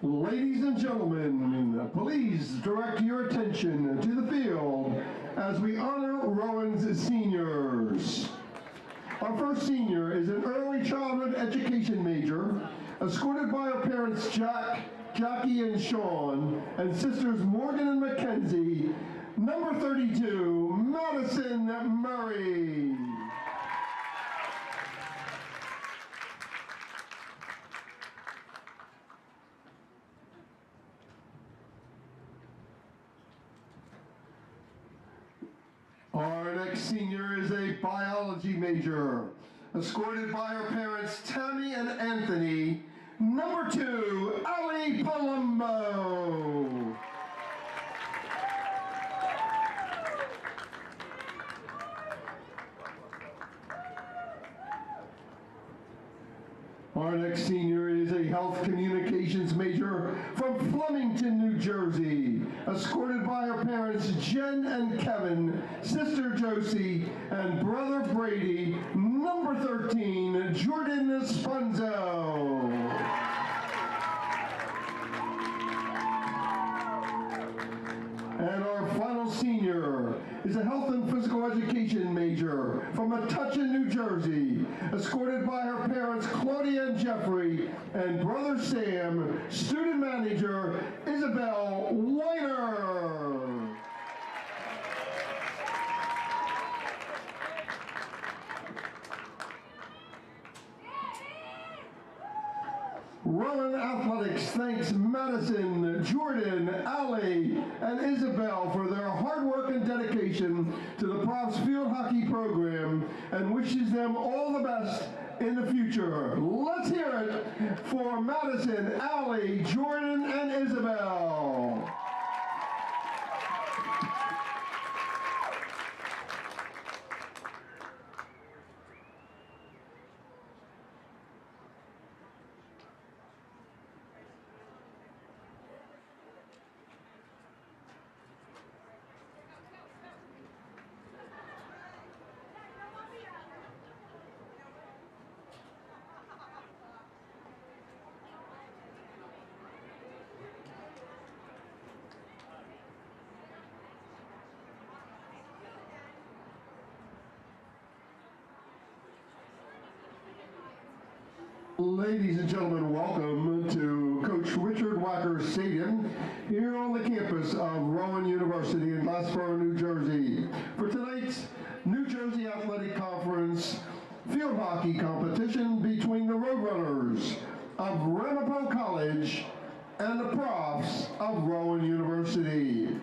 Ladies and gentlemen, please direct your attention to the field as we honor Rowan's seniors. Our first senior is an early childhood education major, escorted by her parents Jackie and Sean, and sisters Morgan and Mackenzie, number 32, Madison Murray. Our next senior is a biology major, escorted by her parents Tammy and Anthony, number 2, Ali Palumbo. Our next senior is a health communications major from Flemington, New Jersey, escorted by her parents Jen and Kevin, sister Josie, and brother Brady, number 13, Jordan Spunzo. And our final senior is a health and physical education major from Metuchen, New Jersey, escorted by her parents Claudia and Jeffrey, and brother Sam, student manager Isabel Weiner. Rowan Athletics thanks Madison, Jordan, Ali, and Isabel for their hard work and dedication to the Profs Field Hockey program and wishes them all the best in the future. Let's hear it for Madison, Ali, Jordan, and Isabel. Ladies and gentlemen, welcome to Coach Richard Wacker Stadium here on the campus of Rowan University in Glassboro, New Jersey for tonight's New Jersey Athletic Conference field hockey competition between the Roadrunners of Ramapo College and the Profs of Rowan University.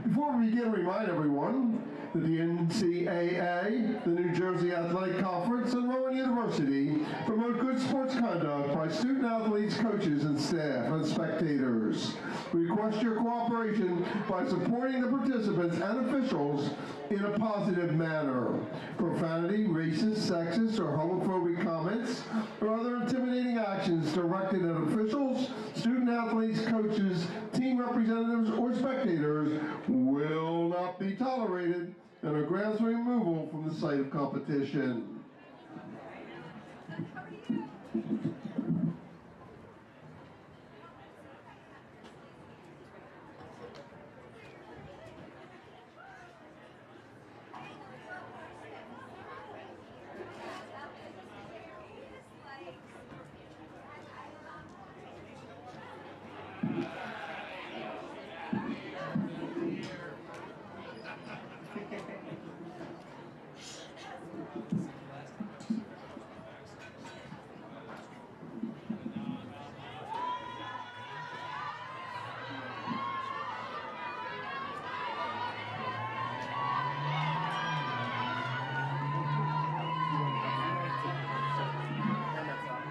Before we begin, remind everyone that the NCAA, the New Jersey Athletic Conference, and Rowan University promote good sports conduct by student athletes, coaches, and staff, and spectators. We request your cooperation by supporting the participants and officials in a positive manner. Profanity, racist, sexist, or homophobic comments, or other intimidating actions directed at officials, student athletes, coaches, team representatives, or spectators will not be tolerated and are grounds for removal from the site of competition.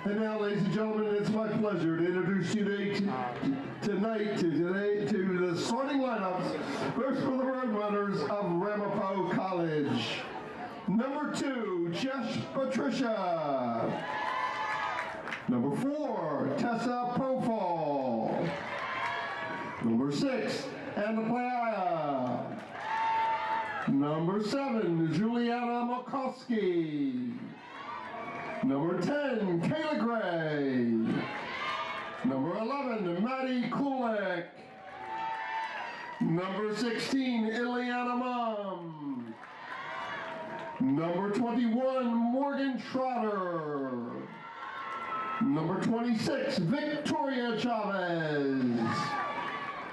And now, ladies and gentlemen, it's my pleasure to introduce you tonight to the starting lineups. First for the Roadrunners of Ramapo College. Number 2, Jess Patricia. Number 4, Tessa Profal. Number 6, Anna Playa. Number 7, Juliana Makowski. Number 10, Kayla Gray. Number 11, Maddie Kulik. Number 16, Ileana Mum. Number 21, Morgan Trotter. Number 26, Victoria Chavez.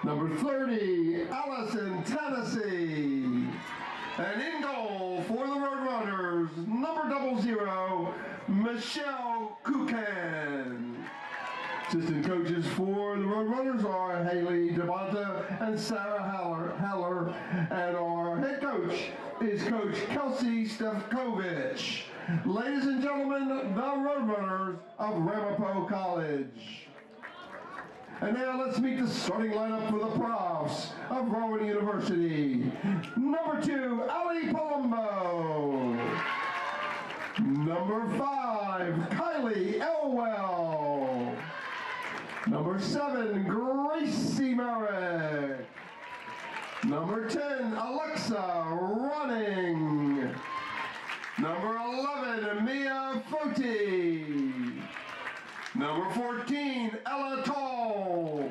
Number 30, Allison Tennessee. And in goal for the Roadrunners, number 00, Michelle Kukan. Assistant coaches for the Roadrunners are Haley Devonta and Sarah Haller, and our head coach is Coach Kelsey Stefkovich. Ladies and gentlemen, the Roadrunners of Ramapo College. And now let's meet the starting lineup for the Profs of Rowan University. Number 2, Ali Palumbo. Number 5, Kylie Elwell. Number 7, Gracie Merrick. Number 10, Alexa Running. Number 11, Mia Foti. Number 14, Ella Tall.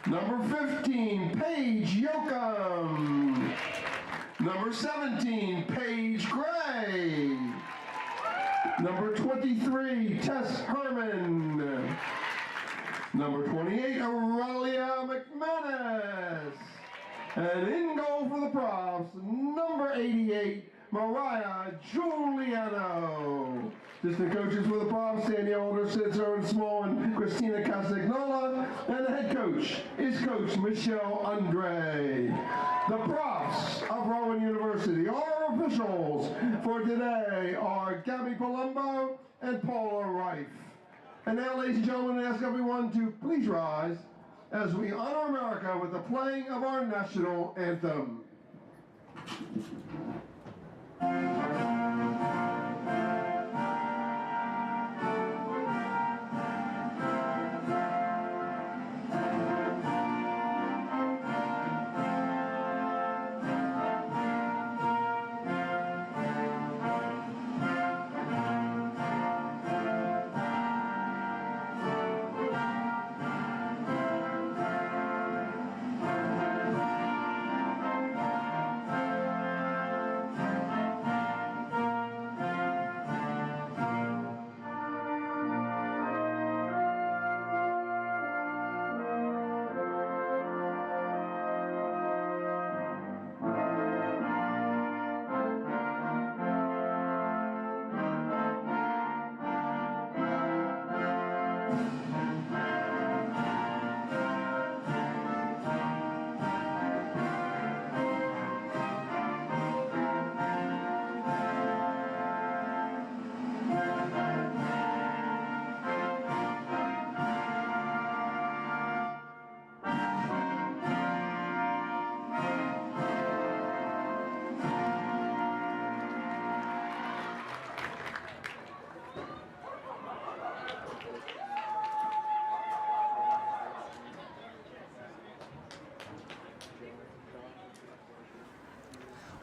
Number 15, Paige Yoakum. Number 17, Paige Gray. Number 23, Tess Herman. Number 28, Aurelia McManus. And in goal for the Profs, number 88, Mariah Giuliano. Assistant coaches for the Profs, Danielle Older, Sid Owen Small, and Christina Casagnola. And the head coach is Coach Michelle Andre. The Profs of Rowan University, our officials for today are Gabby Palumbo and Paula Reif. And now, ladies and gentlemen, I ask everyone to please rise as we honor America with the playing of our national anthem.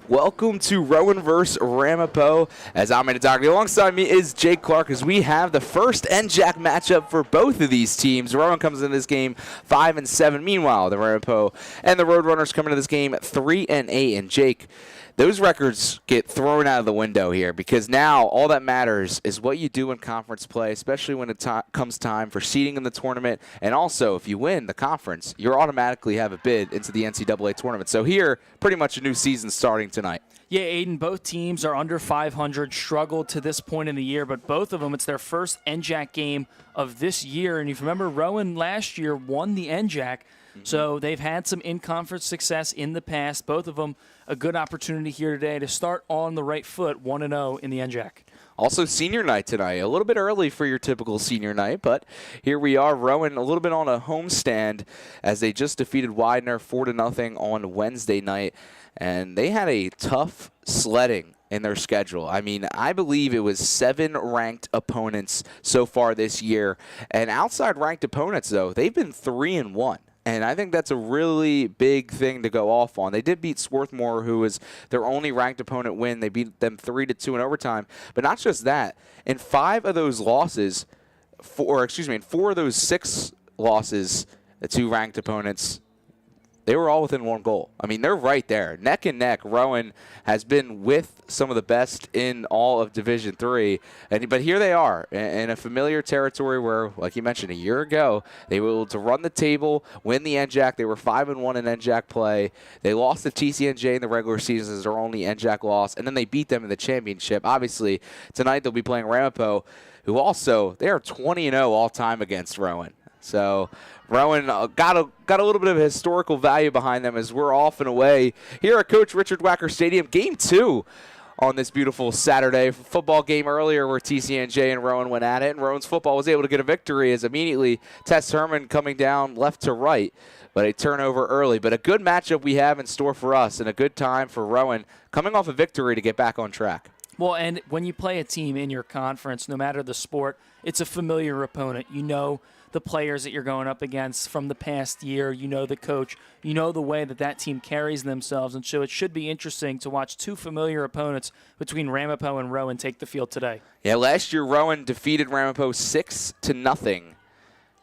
Welcome to Rowan vs. Ramapo. As I'm in Dougherty, alongside me is Jake Clark, as we have the first NJAC matchup for both of these teams. Rowan comes into this game 5-7. Meanwhile, the Ramapo and the Roadrunners come into this game 3-8. And Jake, those records get thrown out of the window here, because now all that matters is what you do in conference play, especially when it comes time for seeding in the tournament. And also, if you win the conference, you automatically have a bid into the NCAA tournament. So here, pretty much a new season starting tonight. Yeah, Aiden, both teams are under 500, struggled to this point in the year, but both of them, it's their first NJAC game of this year. And if you remember, Rowan last year won the NJAC, so they've had some in-conference success in the past. Both of them a good opportunity here today to start on the right foot, 1-0 in the NJAC. Also, senior night tonight. A little bit early for your typical senior night, but here we are. Rowan a little bit on a homestand as they just defeated Widener 4-0 on Wednesday night. And they had a tough sledding in their schedule. I mean, I believe it was 7 ranked opponents so far this year. And outside ranked opponents, though, they've been 3-1. And I think that's a really big thing to go off on. They did beat Swarthmore, who was their only ranked opponent win. They beat them 3-2 in overtime. But not just that. In 5 of those losses, in 4 of those 6 losses to ranked opponents, they were all within 1 goal. I mean, they're right there. Neck and neck, Rowan has been with some of the best in all of Division III. But here they are in a familiar territory where, like you mentioned, a year ago, they were able to run the table, win the NJAC. They were 5-1 in NJAC play. They lost to TCNJ in the regular season as their only NJAC loss, and then they beat them in the championship. Obviously, tonight they'll be playing Ramapo, who also, they are 20-0 all-time against Rowan. So Rowan got a little bit of historical value behind them as we're off and away here at Coach Richard Wacker Stadium. Game 2 on this beautiful Saturday. Football game earlier where TCNJ and Rowan went at it, and Rowan's football was able to get a victory as immediately Tess Herman coming down left to right, but a turnover early. But a good matchup we have in store for us and a good time for Rowan coming off a victory to get back on track. Well, and when you play a team in your conference, no matter the sport, it's a familiar opponent. You know the players that you're going up against from the past year. You know the coach. You know the way that team carries themselves. And so it should be interesting to watch 2 familiar opponents between Ramapo and Rowan take the field today. Yeah, last year Rowan defeated Ramapo 6-0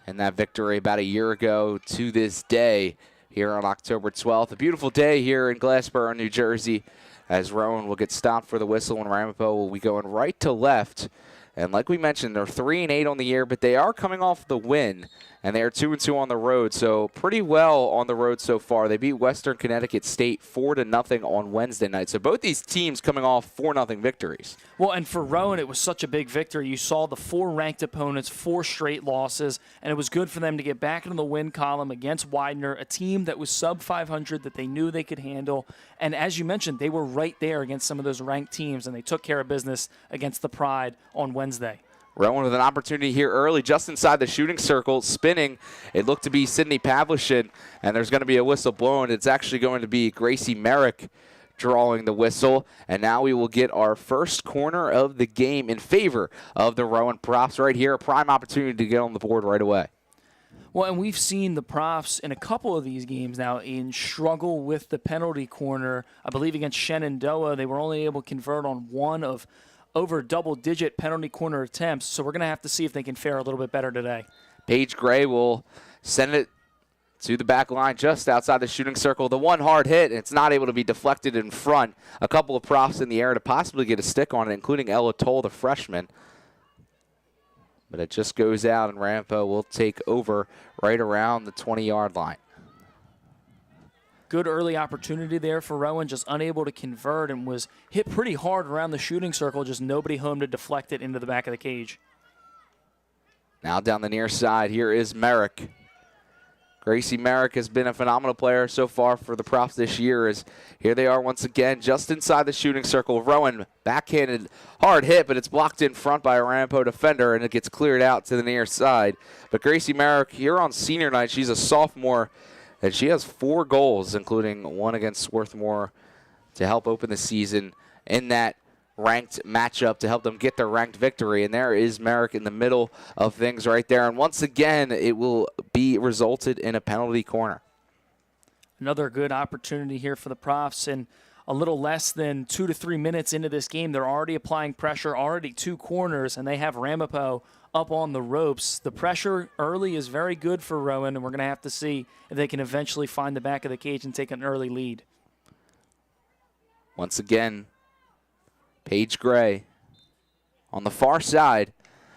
in that victory about a year ago to this day here on October 12th. A beautiful day here in Glassboro, New Jersey, as Rowan will get stopped for the whistle and Ramapo will be going right to left. And like we mentioned, they're 3-8 on the year, but they are coming off the win, and they are 2-2 on the road, so pretty well on the road so far. They beat Western Connecticut State 4-0 on Wednesday night. So both these teams coming off 4-0 victories. Well, and for Rowan, it was such a big victory. You saw the 4 ranked opponents, 4 straight losses, and it was good for them to get back into the win column against Widener, a team that was sub 500 that they knew they could handle. And as you mentioned, they were right there against some of those ranked teams, and they took care of business against the Pride on Wednesday. Rowan with an opportunity here early, just inside the shooting circle, spinning. It looked to be Sydney Pavlichin, and there's going to be a whistle blown. It's actually going to be Gracie Merrick drawing the whistle, and now we will get our first corner of the game in favor of the Rowan Profs right here. A prime opportunity to get on the board right away. Well, and we've seen the Profs in a couple of these games now in struggle with the penalty corner. I believe against Shenandoah, they were only able to convert on 1 of over double-digit penalty corner attempts, so we're going to have to see if they can fare a little bit better today. Paige Gray will send it to the back line just outside the shooting circle. The one hard hit, and it's not able to be deflected in front. A couple of Profs in the air to possibly get a stick on it, including Ella Toll, the freshman. But it just goes out, and Ramapo will take over right around the 20-yard line. Good early opportunity there for Rowan, just unable to convert, and was hit pretty hard around the shooting circle, just nobody home to deflect it into the back of the cage. Now down the near side, here is Merrick. Gracie Merrick has been a phenomenal player so far for the Profs this year, as here they are once again just inside the shooting circle. Rowan backhanded hard hit, but it's blocked in front by a Ramapo defender, and it gets cleared out to the near side. But Gracie Merrick, here on senior night, she's a sophomore, and she has 4 goals, including 1 against Swarthmore, to help open the season in that ranked matchup to help them get their ranked victory. And there is Merrick in the middle of things right there. And once again, it will be resulted in a penalty corner. Another good opportunity here for the Profs. And a little less than 2 to 3 minutes into this game, they're already applying pressure, already 2 corners, and they have Ramapo up on the ropes. The pressure early is very good for Rowan, and we're going to have to see if they can eventually find the back of the cage and take an early lead. Once again, Paige Gray on the far side.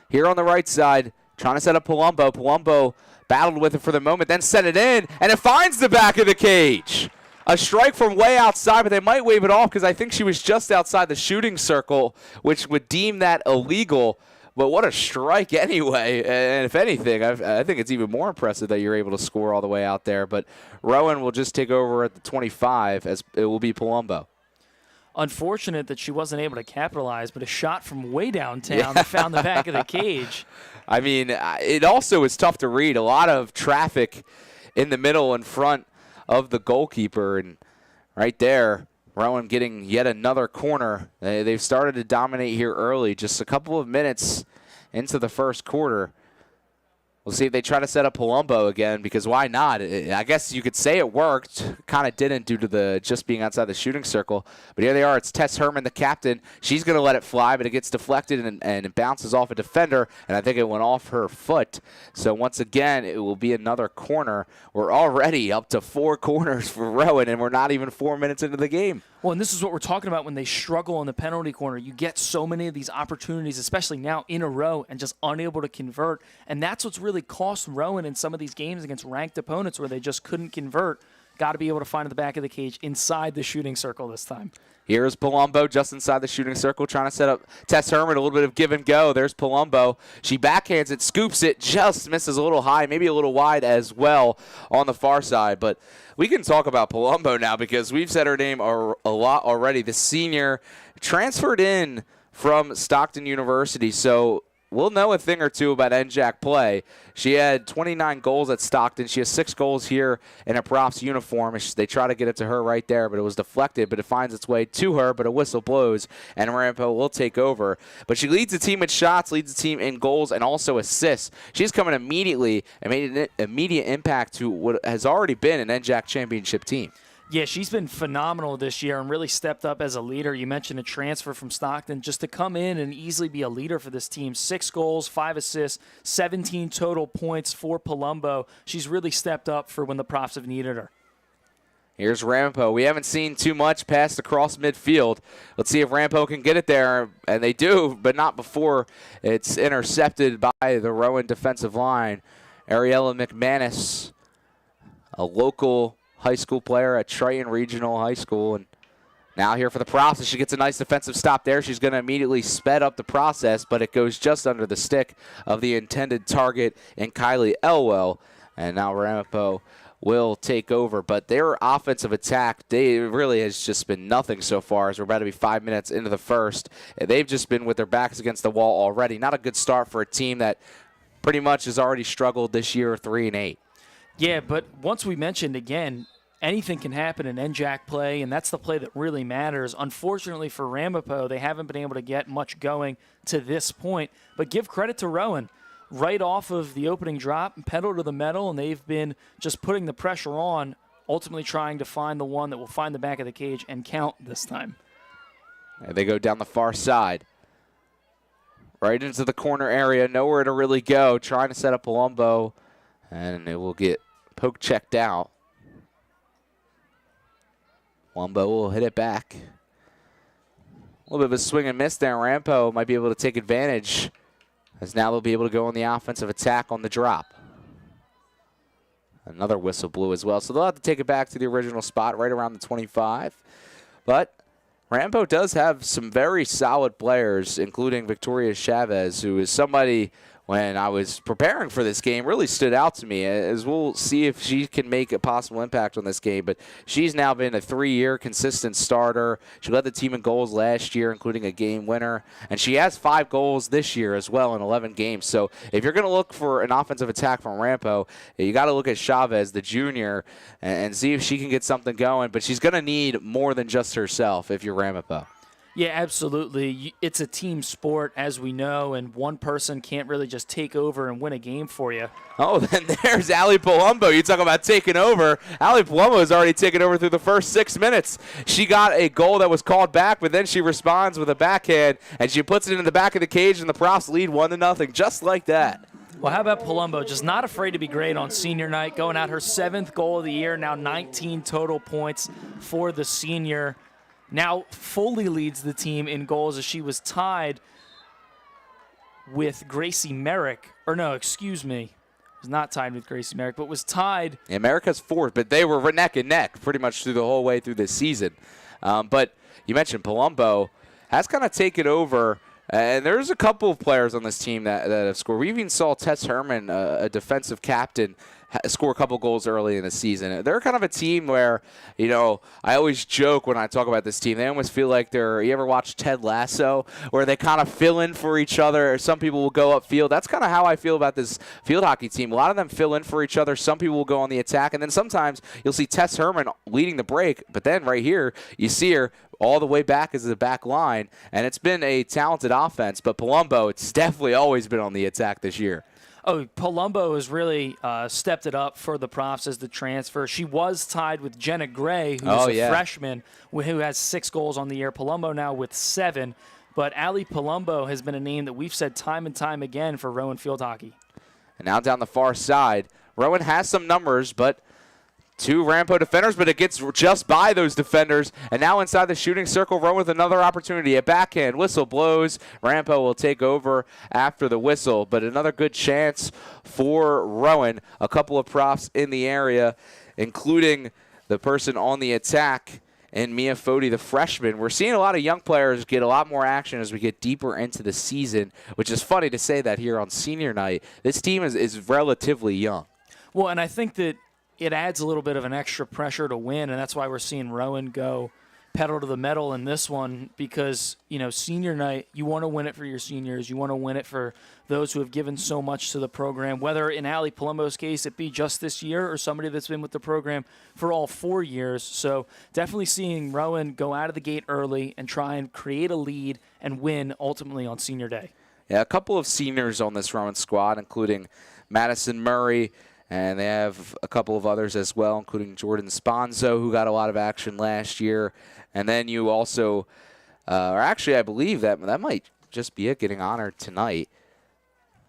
Here on the right side, trying to set up Palumbo. Palumbo battled with it for the moment, then set it in, and it finds the back of the cage. A strike from way outside, but they might wave it off because I think she was just outside the shooting circle, which would deem that illegal. But what a strike anyway. And if anything, I think it's even more impressive that you're able to score all the way out there. But Rowan will just take over at the 25 as it will be Palumbo. Unfortunate that she wasn't able to capitalize, but a shot from way downtown that found the back of the cage. I mean, it also is tough to read. A lot of traffic in the middle in front of the goalkeeper. And right there, Rowan getting yet another corner. They've started to dominate here early, just a couple of minutes into the first quarter. We'll see if they try to set up Palumbo again, because why not? I guess you could say it worked. Kind of didn't due to the just being outside the shooting circle. But here they are. It's Tess Herman, the captain. She's going to let it fly, but it gets deflected and it bounces off a defender, and I think it went off her foot. So once again, it will be another corner. We're already up to 4 corners for Rowan, and we're not even 4 minutes into the game. Well, and this is what we're talking about when they struggle in the penalty corner. You get so many of these opportunities, especially now in a row, and just unable to convert. And that's what's really cost Rowan in some of these games against ranked opponents where they just couldn't convert. Got to be able to find the back of the cage inside the shooting circle this time. Here's Palumbo just inside the shooting circle, trying to set up Tess Herman. A little bit of give and go. There's Palumbo. She backhands it, scoops it, just misses a little high, maybe a little wide as well on the far side. But we can talk about Palumbo now because we've said her name a lot already. The senior transferred in from Stockton University, so we'll know a thing or two about NJAC play. She had 29 goals at Stockton. She has 6 goals here in a props uniform. They try to get it to her right there, but it was deflected, but it finds its way to her, but a whistle blows, and Ramapo will take over. But she leads the team in shots, leads the team in goals, and also assists. She's coming immediately and made an immediate impact to what has already been an NJAC championship team. Yeah, she's been phenomenal this year and really stepped up as a leader. You mentioned a transfer from Stockton. Just to come in and easily be a leader for this team. 6 goals, 5 assists, 17 total points for Palumbo. She's really stepped up for when the props have needed her. Here's Ramapo. We haven't seen too much pass across midfield. Let's see if Ramapo can get it there, and they do, but not before it's intercepted by the Rowan defensive line. Ariella McManus, a local high school player at Triton Regional High School, and now here for the process. She gets a nice defensive stop there. She's going to immediately sped up the process, but it goes just under the stick of the intended target in Kylie Elwell, and now Ramapo will take over. But their offensive attack, they really has just been nothing so far, as we're about to be 5 minutes into the first. They've just been with their backs against the wall already. Not a good start for a team that pretty much has already struggled this year, 3-8. Yeah, but once we mentioned again, anything can happen in NJAC play, and that's the play that really matters. Unfortunately for Ramapo, they haven't been able to get much going to this point. But give credit to Rowan. Right off of the opening drop, pedal to the metal, and they've been just putting the pressure on, ultimately trying to find the one that will find the back of the cage and count this time. And they go down the far side. Right into the corner area, nowhere to really go, trying to set up Palumbo, and it will get poke checked out. Palumbo will hit it back. A little bit of a swing and miss there. Ramapo might be able to take advantage, as now they'll be able to go on the offensive attack on the drop. Another whistle blew as well, so they'll have to take it back to the original spot right around the 25. But Ramapo does have some very solid players, including Victoria Chavez, who is somebody, when I was preparing for this game, really stood out to me, as we'll see if she can make a possible impact on this game. But she's now been a 3-year consistent starter. She led the team in goals last year, including a game winner. And she has 5 goals this year as well in 11 games. So if you're going to look for an offensive attack from Ramapo, you got to look at Chavez, the junior, and see if she can get something going. But she's going to need more than just herself if you're Ramapo. Yeah, absolutely. It's a team sport, as we know, and one person can't really just take over and win a game for you. Oh, then there's Ali Palumbo. You talk about taking over. Ali Palumbo has already taken over through the first 6 minutes. She got a goal that was called back, but then she responds with a backhand, and she puts it in the back of the cage, and the Profs lead 1-0, just like that. Well, how about Palumbo? Just not afraid to be great on senior night, going out her 7th goal of the year, now 19 total points for the senior. Now fully leads the team in goals, as she was tied with Gracie Merrick. Or no, excuse me. Was not tied with Gracie Merrick, but was tied. Yeah, America's 4th, but they were neck and neck pretty much through the whole way through this season. But you mentioned Palumbo has kind of taken over, and there's a couple of players on this team that have scored. We even saw Tess Herman, a defensive captain, score a couple goals early in the season. They're kind of a team where, you know, I always joke when I talk about this team. They almost feel like they're, you ever watch Ted Lasso, where they kind of fill in for each other. Some people will go upfield. That's kind of how I feel about this field hockey team. A lot of them fill in for each other. Some people will go on the attack, and then sometimes you'll see Tess Herman leading the break, but then right here you see her all the way back as the back line, and it's been a talented offense. But Palumbo, it's definitely always been on the attack this year. Oh, Palumbo has really stepped it up for the Profs as the transfer. She was tied with Jenna Gray, who's a freshman, who has 6 goals on the year. Palumbo now with 7. But Ali Palumbo has been a name that we've said time and time again for Rowan field hockey. And now down the far side, Rowan has some numbers, but 2 Ramapo defenders, but it gets just by those defenders. And now inside the shooting circle, Rowan with another opportunity. A backhand whistle blows. Ramapo will take over after the whistle, but another good chance for Rowan. A couple of props in the area, including the person on the attack and Mia Foti, the freshman. We're seeing a lot of young players get a lot more action as we get deeper into the season, which is funny to say that here on senior night. This team is relatively young. Well, and I think that it adds a little bit of an extra pressure to win, and that's why we're seeing Rowan go pedal to the metal in this one because, senior night, you want to win it for your seniors. You want to win it for those who have given so much to the program, whether in Ali Palumbo's case it be just this year or somebody that's been with the program for all 4 years. So definitely seeing Rowan go out of the gate early and try and create a lead and win ultimately on senior day. Yeah, a couple of seniors on this Rowan squad, including Madison Murray, and they have a couple of others as well, including Jordan Sponzo, who got a lot of action last year. And then you also, or actually I believe that might just be it getting honored tonight,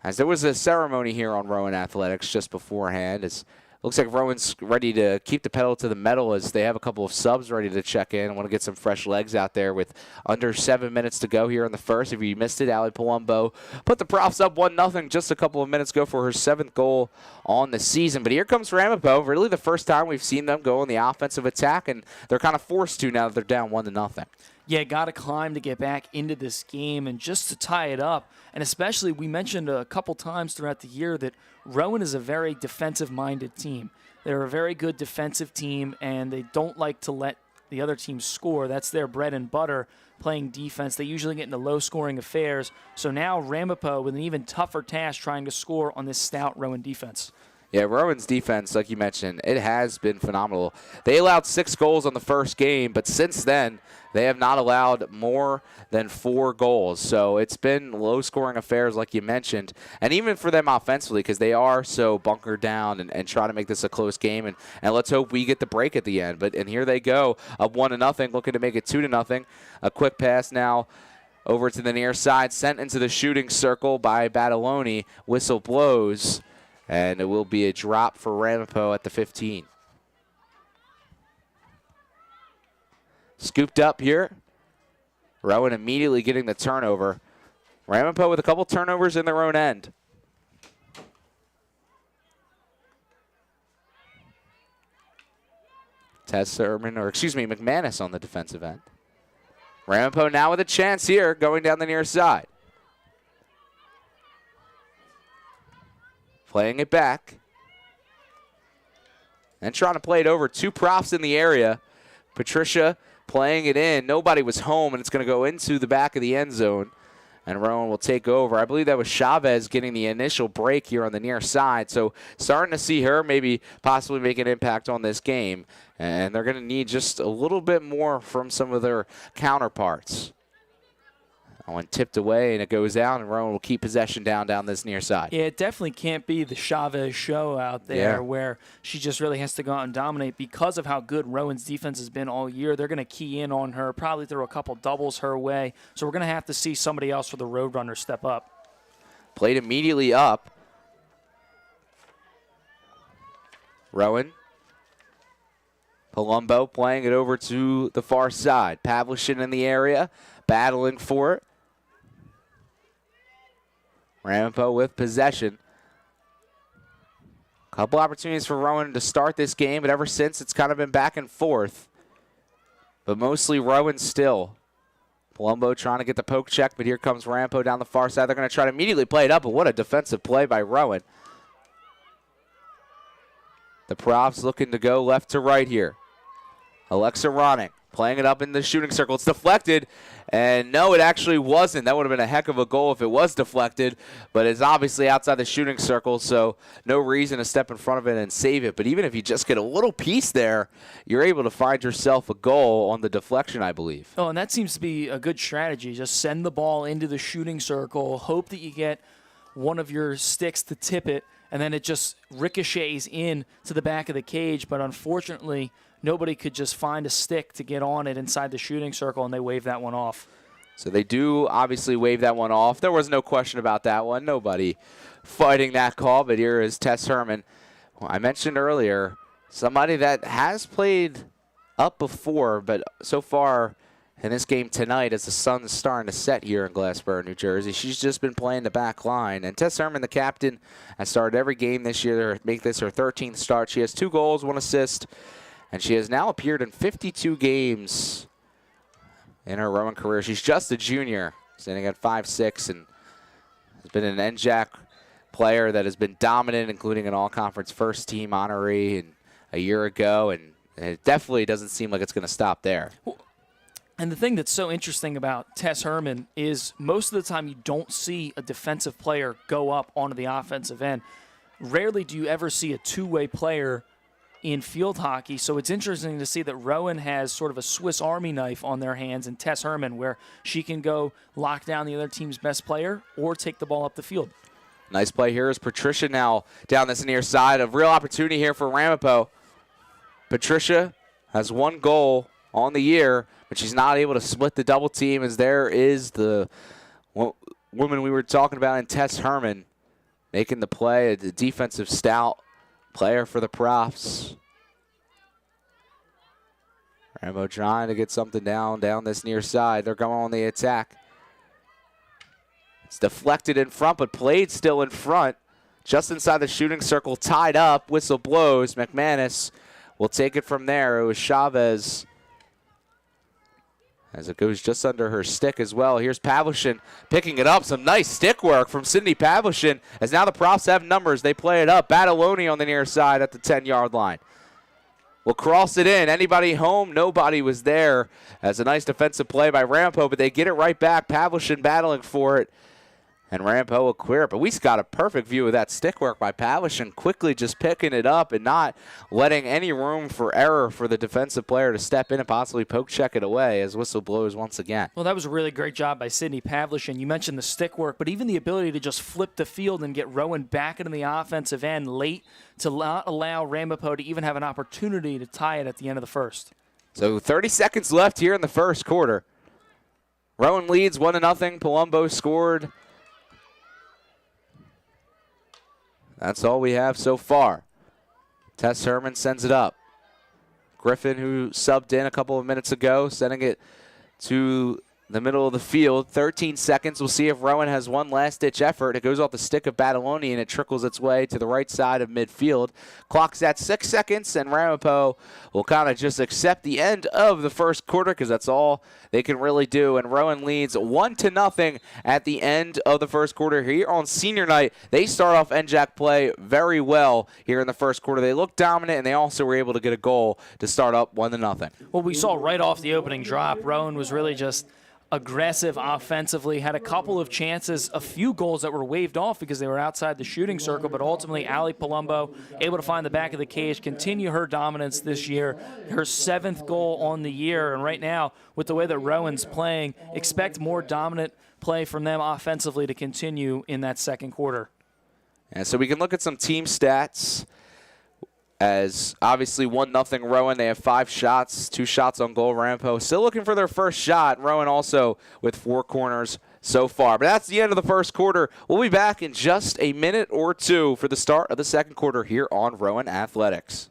as there was a ceremony here on Rowan Athletics just beforehand. It looks like Rowan's ready to keep the pedal to the metal as they have a couple of subs ready to check in. I want to get some fresh legs out there with under 7 minutes to go here in the first. If you missed it, Ali Palumbo put the Profs up 1-0 just a couple of minutes ago for her 7th goal on the season. But here comes Ramapo, really the first time we've seen them go on the offensive attack, and they're kind of forced to now that they're down 1-0. Yeah, got to climb to get back into this game and just to tie it up. And especially, we mentioned a couple times throughout the year that Rowan is a very defensive-minded team. They're a very good defensive team, and they don't like to let the other team score. That's their bread and butter, playing defense. They usually get into low-scoring affairs. So now Ramapo with an even tougher task trying to score on this stout Rowan defense. Yeah, Rowan's defense, like you mentioned, it has been phenomenal. They allowed 6 goals on the first game, but since then, they have not allowed more than 4 goals. So it's been low-scoring affairs, like you mentioned. And even for them offensively, because they are so bunkered down and try to make this a close game. And let's hope we get the break at the end. And here they go, up 1-0, looking to make it 2-0. A quick pass now over to the near side, sent into the shooting circle by Badaloni. Whistle blows. And it will be a drop for Ramapo at the 15. Scooped up here. Rowan immediately getting the turnover. Ramapo with a couple turnovers in their own end. McManus on the defensive end. Ramapo now with a chance here going down the near side. Playing it back. And trying to play it over. 2 Profs in the area. Patricia playing it in. Nobody was home, and it's going to go into the back of the end zone. And Rowan will take over. I believe that was Chavez getting the initial break here on the near side. So starting to see her maybe possibly make an impact on this game. And they're going to need just a little bit more from some of their counterparts. That one tipped away, and it goes out, and Rowan will keep possession down this near side. Yeah, it definitely can't be the Chavez show out there where she just really has to go out and dominate because of how good Rowan's defense has been all year. They're going to key in on her, probably throw a couple doubles her way. So we're going to have to see somebody else for the Roadrunners step up. Played immediately up. Rowan. Palumbo playing it over to the far side. Pavlichin in the area, battling for it. Ramapo with possession. Couple opportunities for Rowan to start this game, but ever since it's kind of been back and forth. But mostly Rowan still. Palumbo trying to get the poke check, but here comes Ramapo down the far side. They're going to try to immediately play it up, but what a defensive play by Rowan. The Profs looking to go left to right here. Alexa Ronick playing it up in the shooting circle. It's deflected, and no, it actually wasn't. That would have been a heck of a goal if it was deflected, but it's obviously outside the shooting circle, so no reason to step in front of it and save it. But even if you just get a little piece there, you're able to find yourself a goal on the deflection, I believe. Oh, and that seems to be a good strategy. Just send the ball into the shooting circle, hope that you get one of your sticks to tip it, and then it just ricochets in to the back of the cage. But unfortunately, nobody could just find a stick to get on it inside the shooting circle, and they waved that one off. So they do obviously wave that one off. There was no question about that one. Nobody fighting that call, but here is Tess Herman. Well, I mentioned earlier, somebody that has played up before, but so far in this game tonight, as the sun's starting to set here in Glassboro, New Jersey, she's just been playing the back line. And Tess Herman, the captain, has started every game this year to make this her 13th start. She has 2 goals, 1 assist, and she has now appeared in 52 games in her Rowan career. She's just a junior, standing at 5'6", and has been an NJAC player that has been dominant, including an all-conference first-team honoree a year ago, and it definitely doesn't seem like it's going to stop there. And the thing that's so interesting about Tess Herman is most of the time you don't see a defensive player go up onto the offensive end. Rarely do you ever see a two-way player in field hockey, so it's interesting to see that Rowan has sort of a Swiss Army knife on their hands in Tess Herman, where she can go lock down the other team's best player or take the ball up the field. Nice play here is Patricia now down this near side. A real opportunity here for Ramapo. Patricia has 1 goal on the year, but she's not able to split the double team, as there is the woman we were talking about in Tess Herman making the play, the defensive stout player for the Profs. Rambo trying to get something down this near side. They're going on the attack. It's deflected in front, but played still in front. Just inside the shooting circle, tied up. Whistle blows. McManus will take it from there. It was Chavez, as it goes just under her stick as well. Here's Pavlichin picking it up. Some nice stick work from Sydney Pavlichin, as now the Profs have numbers. They play it up. Badaloni on the near side at the 10-yard line. Will cross it in. Anybody home? Nobody was there. As a nice defensive play by Ramapo, but they get it right back. Pavlichin battling for it, and Ramapo will clear it. But we got a perfect view of that stick work by Pavlichin, quickly just picking it up and not letting any room for error for the defensive player to step in and possibly poke check it away, as whistle blows once again. Well, that was a really great job by Sydney Pavlichin. You mentioned the stick work, but even the ability to just flip the field and get Rowan back into the offensive end late to not allow Ramapo to even have an opportunity to tie it at the end of the first. So 30 seconds left here in the first quarter. Rowan leads 1-0. Palumbo scored. That's all we have so far. Tess Herman sends it up. Griffin, who subbed in a couple of minutes ago, sending it to the middle of the field. 13 seconds. We'll see if Rowan has one last-ditch effort. It goes off the stick of Badaloni, and it trickles its way to the right side of midfield. Clock's at 6 seconds, and Ramapo will kind of just accept the end of the first quarter, because that's all they can really do. And Rowan leads 1-0 at the end of the first quarter. Here on senior night, they start off NJAC play very well here in the first quarter. They look dominant, and they also were able to get a goal to start up 1-0. Well, we saw right off the opening drop, Rowan was really just aggressive offensively, had a couple of chances, a few goals that were waved off because they were outside the shooting circle, but ultimately Ali Palumbo able to find the back of the cage, continue her dominance this year, her 7th goal on the year, and right now, with the way that Rowan's playing, expect more dominant play from them offensively to continue in that second quarter. And so we can look at some team stats. As obviously 1-0 Rowan. They have 5 shots, 2 shots on goal. Ramapo still looking for their first shot. Rowan also with 4 corners so far. But that's the end of the first quarter. We'll be back in just a minute or two for the start of the second quarter here on Rowan Athletics.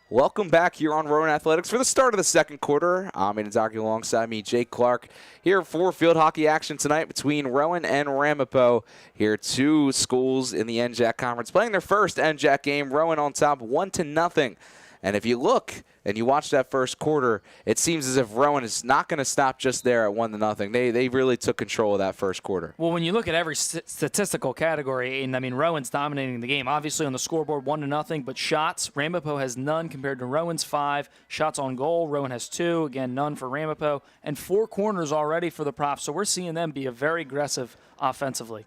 Welcome back here on Rowan Athletics for the start of the second quarter. I'm Inazaki alongside me, Jake Clark, here for field hockey action tonight between Rowan and Ramapo. Here, two schools in the NJAC Conference playing their first NJAC game. Rowan on top 1-0. And if you look and you watch that first quarter, it seems as if Rowan is not going to stop just there at 1-0. They really took control of that first quarter. Well, when you look at every statistical category, and I mean, Rowan's dominating the game. Obviously on the scoreboard 1-0, but shots, Ramapo has none compared to Rowan's 5. Shots on goal, Rowan has 2. Again, none for Ramapo. And 4 corners already for the Profs. So we're seeing them be very aggressive offensively.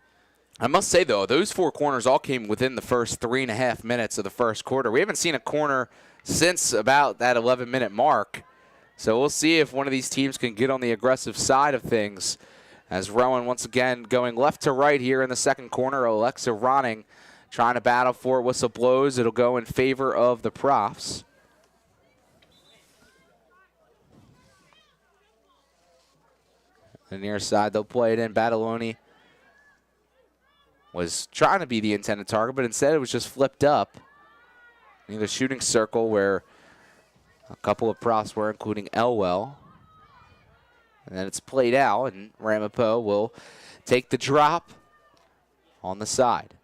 I must say, though, those 4 corners all came within the first 3.5 minutes of the first quarter. We haven't seen a corner since about that 11-minute mark. So we'll see if one of these teams can get on the aggressive side of things. As Rowan once again going left to right here in the second corner. Alexa Ronning trying to battle for it. Whistle blows. It'll go in favor of the Profs. The near side, they'll play it in. Badaloni was trying to be the intended target, but instead it was just flipped up. In the shooting circle where a couple of Profs were, including Elwell. And then it's played out, and Ramapo will take the drop on the side.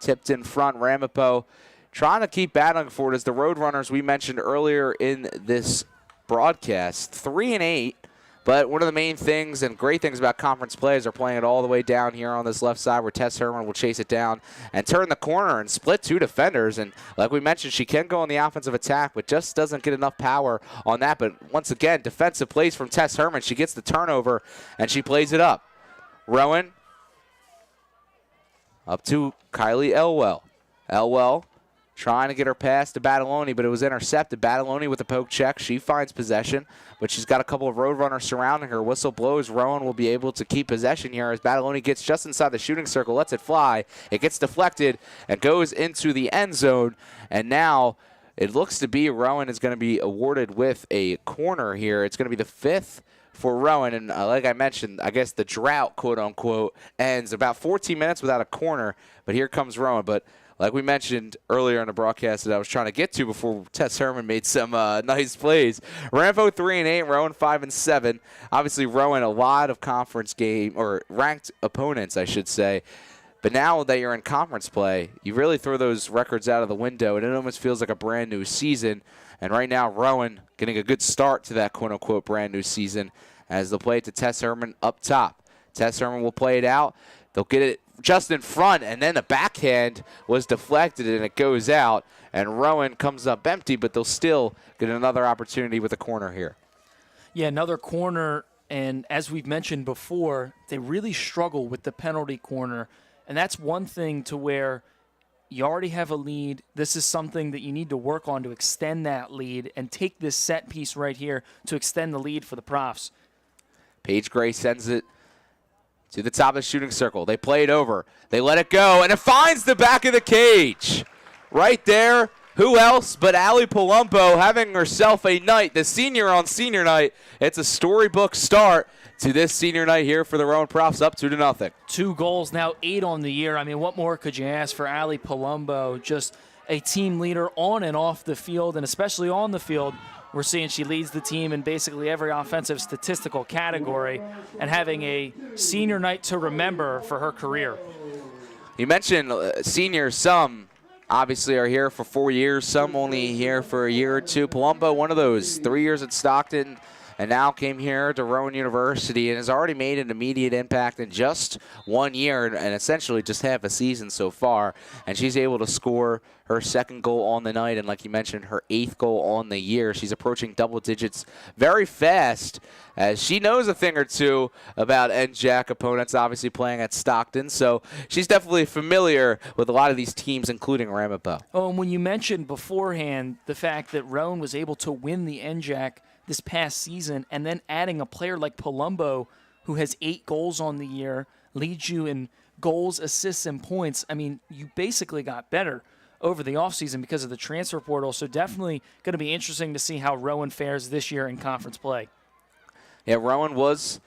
Tipped in front, Ramapo trying to keep battling for it as the Roadrunners we mentioned earlier in this broadcast. 3-8. But one of the main things and great things about conference play is they're playing it all the way down here on this left side where Tess Herman will chase it down and turn the corner and split 2 defenders. And like we mentioned, she can go on the offensive attack, but just doesn't get enough power on that. But once again, defensive plays from Tess Herman. She gets the turnover, and she plays it up. Rowan up to Kylie Elwell. Elwell trying to get her pass to Badaloni, but it was intercepted. Badaloni with a poke check. She finds possession, but she's got a couple of Roadrunners surrounding her. Whistle blows. Rowan will be able to keep possession here as Badaloni gets just inside the shooting circle, lets it fly. It gets deflected and goes into the end zone. And now it looks to be Rowan is going to be awarded with a corner here. It's going to be the 5th for Rowan. And like I mentioned, I guess the drought, quote-unquote, ends about 14 minutes without a corner. But here comes Rowan. But like we mentioned earlier in the broadcast that I was trying to get to before Tess Herman made some nice plays. Ramapo 3-8, Rowan 5-7. Obviously, Rowan a lot of conference game or ranked opponents, I should say. But now that you're in conference play, you really throw those records out of the window, and it almost feels like a brand new season. And right now, Rowan getting a good start to that quote-unquote brand new season as they'll play it to Tess Herman up top. Tess Herman will play it out. They'll get it just in front, and then the backhand was deflected, and it goes out. And Rowan comes up empty, but they'll still get another opportunity with a corner here. Yeah, another corner, and as we've mentioned before, they really struggle with the penalty corner. And that's one thing to where you already have a lead. This is something that you need to work on to extend that lead and take this set piece right here to extend the lead for the Profs. Paige Gray sends it to the top of the shooting circle. They play it over. They let it go, and it finds the back of the cage. Right there, who else but Allie Palumbo having herself a night, the senior on senior night. It's a storybook start to this senior night here for the Rowan Profs, up 2-0. 2 goals, now 8 on the year. I mean, what more could you ask for Allie Palumbo? Just a team leader on and off the field, and especially on the field. We're seeing she leads the team in basically every offensive statistical category and having a senior night to remember for her career. You mentioned seniors. Some obviously are here for 4 years, some only here for a year or two. Palumbo, one of those, 3 years at Stockton, and now came here to Rowan University and has already made an immediate impact in just 1 year and essentially just half a season so far. And she's able to score her 2nd goal on the night and, like you mentioned, her 8th goal on the year. She's approaching double digits very fast as she knows a thing or two about NJAC opponents, obviously playing at Stockton. So she's definitely familiar with a lot of these teams, including Ramapo. Oh, and when you mentioned beforehand the fact that Rowan was able to win the NJAC this past season, and then adding a player like Palumbo, who has 8 goals on the year, leads you in goals, assists, and points. I mean, you basically got better over the offseason because of the transfer portal. So definitely going to be interesting to see how Rowan fares this year in conference play. Yeah, Rowan was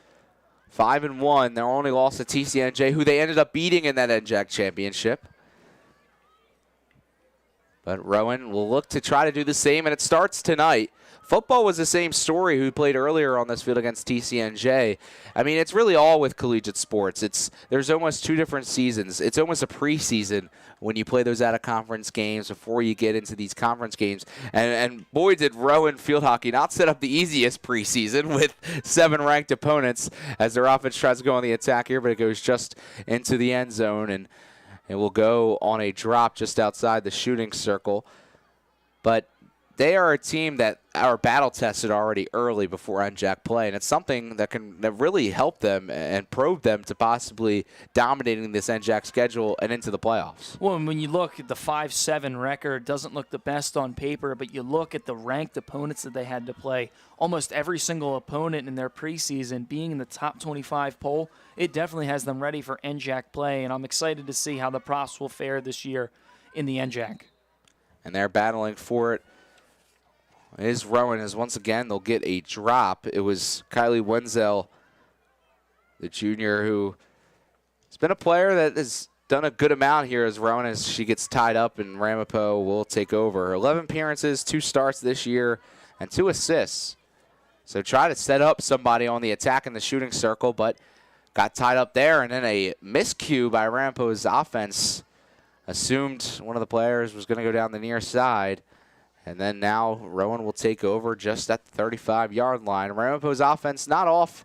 5-1. Their only loss to TCNJ, who they ended up beating in that NJAC championship. But Rowan will look to try to do the same, and it starts tonight. Football was the same story who played earlier on this field against TCNJ. I mean, it's really all with collegiate sports. There's almost 2 different seasons. It's almost a preseason when you play those out-of-conference games before you get into these conference games. And boy, did Rowan field hockey not set up the easiest preseason with 7 ranked opponents as their offense tries to go on the attack here, but it goes just into the end zone, and it will go on a drop just outside the shooting circle. But they are a team that are battle tested already early before NJAC play, and it's something that really help them and probe them to possibly dominating this NJAC schedule and into the playoffs. Well, and when you look at the 5-7 record, doesn't look the best on paper, but you look at the ranked opponents that they had to play, almost every single opponent in their preseason being in the top 25 poll, it definitely has them ready for NJAC play, and I'm excited to see how the Profs will fare this year in the NJAC. And they're battling for it. Is Rowan, as once again they'll get a drop. It was Kylie Wenzel, the junior, who has been a player that has done a good amount here as Rowan, as she gets tied up, and Ramapo will take over. 11 appearances, 2 starts this year, and 2 assists. So try to set up somebody on the attack in the shooting circle, but got tied up there, and then a miscue by Ramapo's offense. Assumed one of the players was going to go down the near side. And then now Rowan will take over just at the 35-yard line. Ramapo's offense not off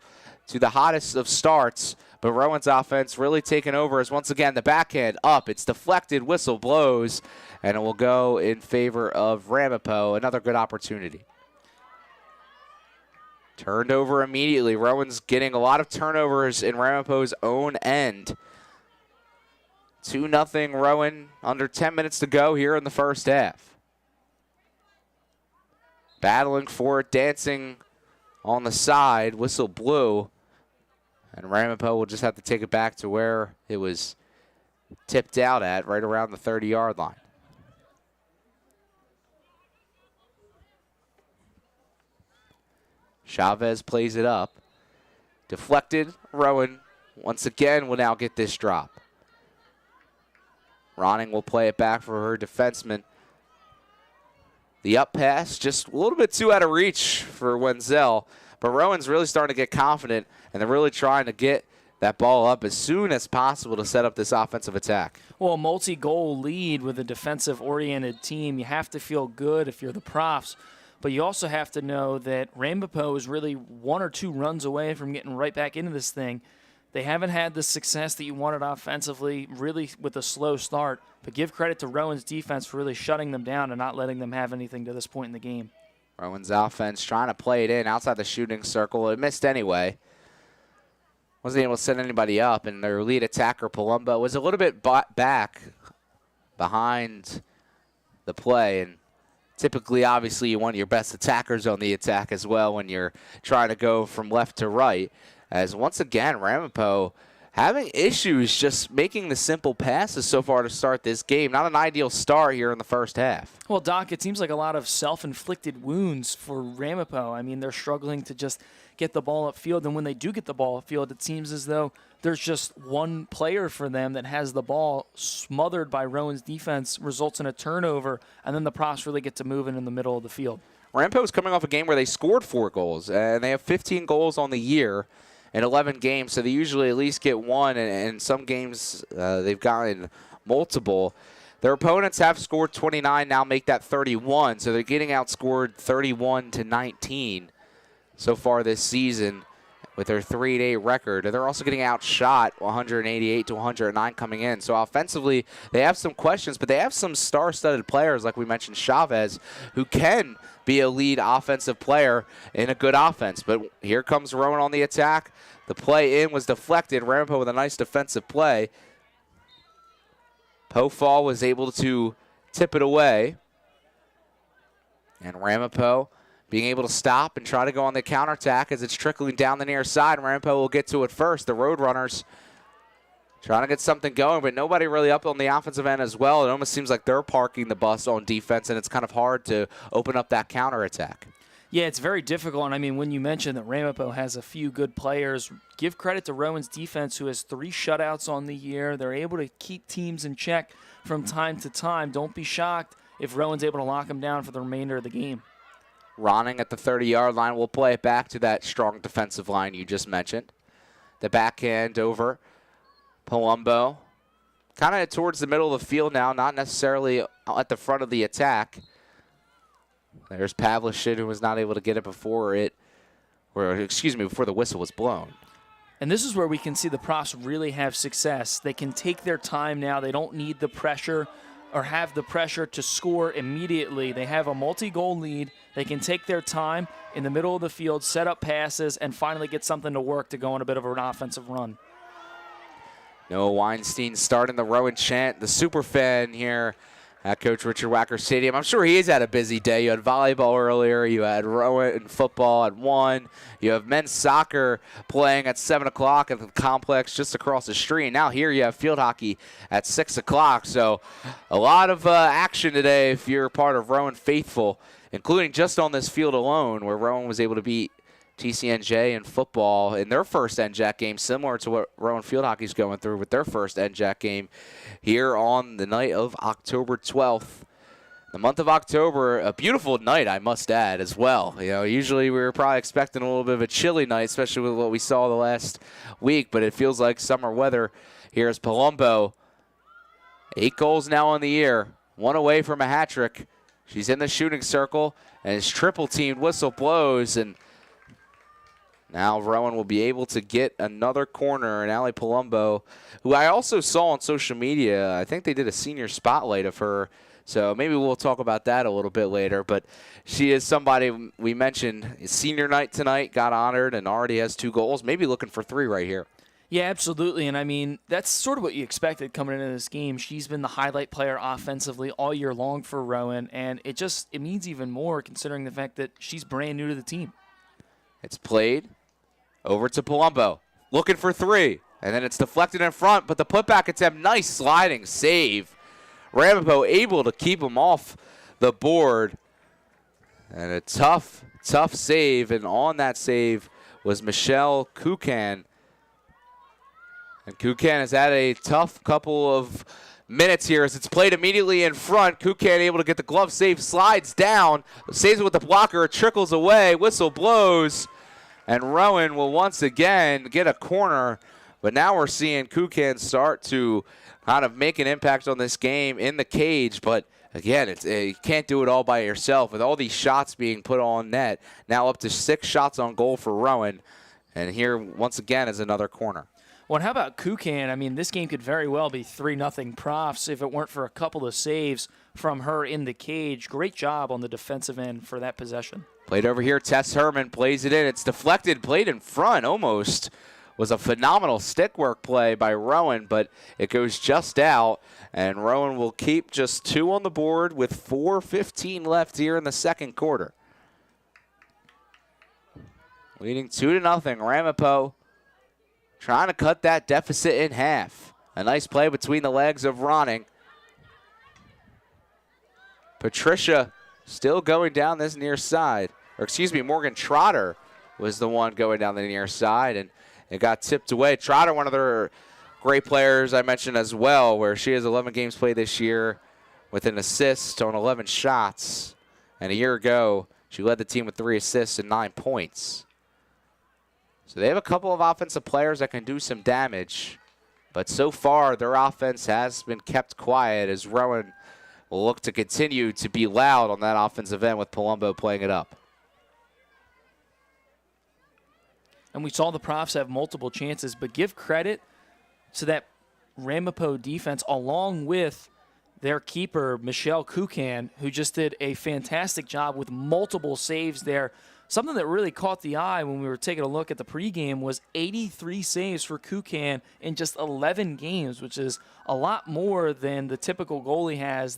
to the hottest of starts, but Rowan's offense really taking over as once again the backhand up. It's deflected, whistle blows, and it will go in favor of Ramapo. Another good opportunity. Turned over immediately. Rowan's getting a lot of turnovers in Ramapo's own end. 2-0 Rowan, under 10 minutes to go here in the first half. Battling for it, dancing on the side, whistle blew, and Ramapo will just have to take it back to where it was tipped out at, right around the 30-yard line. Chavez plays it up. Deflected, Rowan once again will now get this drop. Ronning will play it back for her defenseman. The up pass, just a little bit too out of reach for Wenzel, but Rowan's really starting to get confident, and they're really trying to get that ball up as soon as possible to set up this offensive attack. Well, a multi-goal lead with a defensive-oriented team, you have to feel good if you're the Profs, but you also have to know that Ramapo is really 1 or 2 runs away from getting right back into this thing. They haven't had the success that you wanted offensively, really with a slow start. But give credit to Rowan's defense for really shutting them down and not letting them have anything to this point in the game. Rowan's offense trying to play it in outside the shooting circle. It missed anyway. Wasn't able to set anybody up, and their lead attacker, Palumbo, was a little bit back behind the play. And typically, obviously, you want your best attackers on the attack as well when you're trying to go from left to right. As once again, Ramapo having issues just making the simple passes so far to start this game. Not an ideal start here in the first half. Well, Doc, it seems like a lot of self-inflicted wounds for Ramapo. I mean, they're struggling to just get the ball upfield, and when they do get the ball upfield, it seems as though there's just one player for them that has the ball smothered by Rowan's defense, results in a turnover, and then the Profs really get to move in the middle of the field. Ramapo is coming off a game where they scored 4 goals, and they have 15 goals on the year in 11 games, so they usually at least get 1, and in some games they've gotten multiple. Their opponents have scored 29, now make that 31, so they're getting outscored 31-19 so far this season with their 3-8 record. And they're also getting outshot 188-109 coming in. So offensively, they have some questions, but they have some star-studded players, like we mentioned, Chavez, who can be a lead offensive player in a good offense. But here comes Rowan on the attack. The play in was deflected. Ramapo with a nice defensive play. Pofall was able to tip it away. And Ramapo being able to stop and try to go on the counterattack as it's trickling down the near side. Ramapo will get to it first. The Roadrunners trying to get something going, but nobody really up on the offensive end as well. It almost seems like they're parking the bus on defense, and it's kind of hard to open up that counterattack. Yeah, it's very difficult. And I mean, when you mentioned that Ramapo has a few good players, give credit to Rowan's defense, who has 3 shutouts on the year. They're able to keep teams in check from time to time. Don't be shocked if Rowan's able to lock him down for the remainder of the game. Ronning at the 30-yard line will play it back to that strong defensive line you just mentioned. The backhand over Palumbo. Kind of towards the middle of the field now, not necessarily at the front of the attack. There's Pavlichin, who was not able to get it before before the whistle was blown. And this is where we can see the Profs really have success. They can take their time now. They don't need the pressure or have the pressure to score immediately. They have a multi-goal lead. They can take their time in the middle of the field, set up passes, and finally get something to work to go on a bit of an offensive run. Noah Weinstein starting the Rowan chant, the super fan here at Coach Richard Wacker Stadium. I'm sure he's had a busy day. You had volleyball earlier. You had Rowan football at 1. You have men's soccer playing at 7 o'clock at the complex just across the street. Now here you have field hockey at 6 o'clock. So a lot of action today if you're part of Rowan Faithful, including just on this field alone where Rowan was able to beat TCNJ in football in their first NJAC game, similar to what Rowan Field Hockey is going through with their first NJAC game here on the night of October 12th. The month of October, a beautiful night, I must add, as well. You know, usually we were probably expecting a little bit of a chilly night, especially with what we saw the last week, but it feels like summer weather. Here's Palumbo. 8 goals now on the year, 1 away from a hat trick. She's in the shooting circle, and his triple teamed whistle blows, and now Rowan will be able to get another corner, and Allie Palumbo, who I also saw on social media, I think they did a senior spotlight of her, so maybe we'll talk about that a little bit later. But she is somebody we mentioned, senior night tonight, got honored, and already has 2 goals, maybe looking for 3 right here. Yeah, absolutely. And, I mean, that's sort of what you expected coming into this game. She's been the highlight player offensively all year long for Rowan, and it means even more considering the fact that she's brand new to the team. It's played over to Palumbo, looking for 3, and then it's deflected in front, but the putback attempt, nice sliding save. Ramapo able to keep him off the board, and a tough save, and on that save was Michelle Kukan. And Kukan has had a tough couple of minutes here as it's played immediately in front. Kukan able to get the glove save, slides down, saves it with the blocker, it trickles away, whistle blows. And Rowan will once again get a corner, but now we're seeing Kukan start to kind of make an impact on this game in the cage. But again, you can't do it all by yourself with all these shots being put on net. Now up to 6 shots on goal for Rowan. And here, once again, is another corner. Well, and how about Kukan? I mean, this game could very well be 3-0 Profs if it weren't for a couple of saves from her in the cage. Great job on the defensive end for that possession. Played over here, Tess Herman plays it in. It's deflected, played in front almost. Was a phenomenal stick work play by Rowan, but it goes just out. And Rowan will keep just 2 on the board with 4:15 left here in the second quarter. Leading 2-0, Ramapo trying to cut that deficit in half. A nice play between the legs of Ronning. Patricia still going down this near side. Or excuse me, Morgan Trotter was the one going down the near side, and it got tipped away. Trotter, one of their great players I mentioned as well, where she has 11 games played this year with an assist on 11 shots. And a year ago, she led the team with 3 assists and 9 points. So they have a couple of offensive players that can do some damage. But so far, their offense has been kept quiet as Rowan will look to continue to be loud on that offensive end with Palumbo playing it up. And we saw the Profs have multiple chances, but give credit to that Ramapo defense along with their keeper, Michelle Kukan, who just did a fantastic job with multiple saves there. Something that really caught the eye when we were taking a look at the pregame was 83 saves for Kukan in just 11 games, which is a lot more than the typical goalie has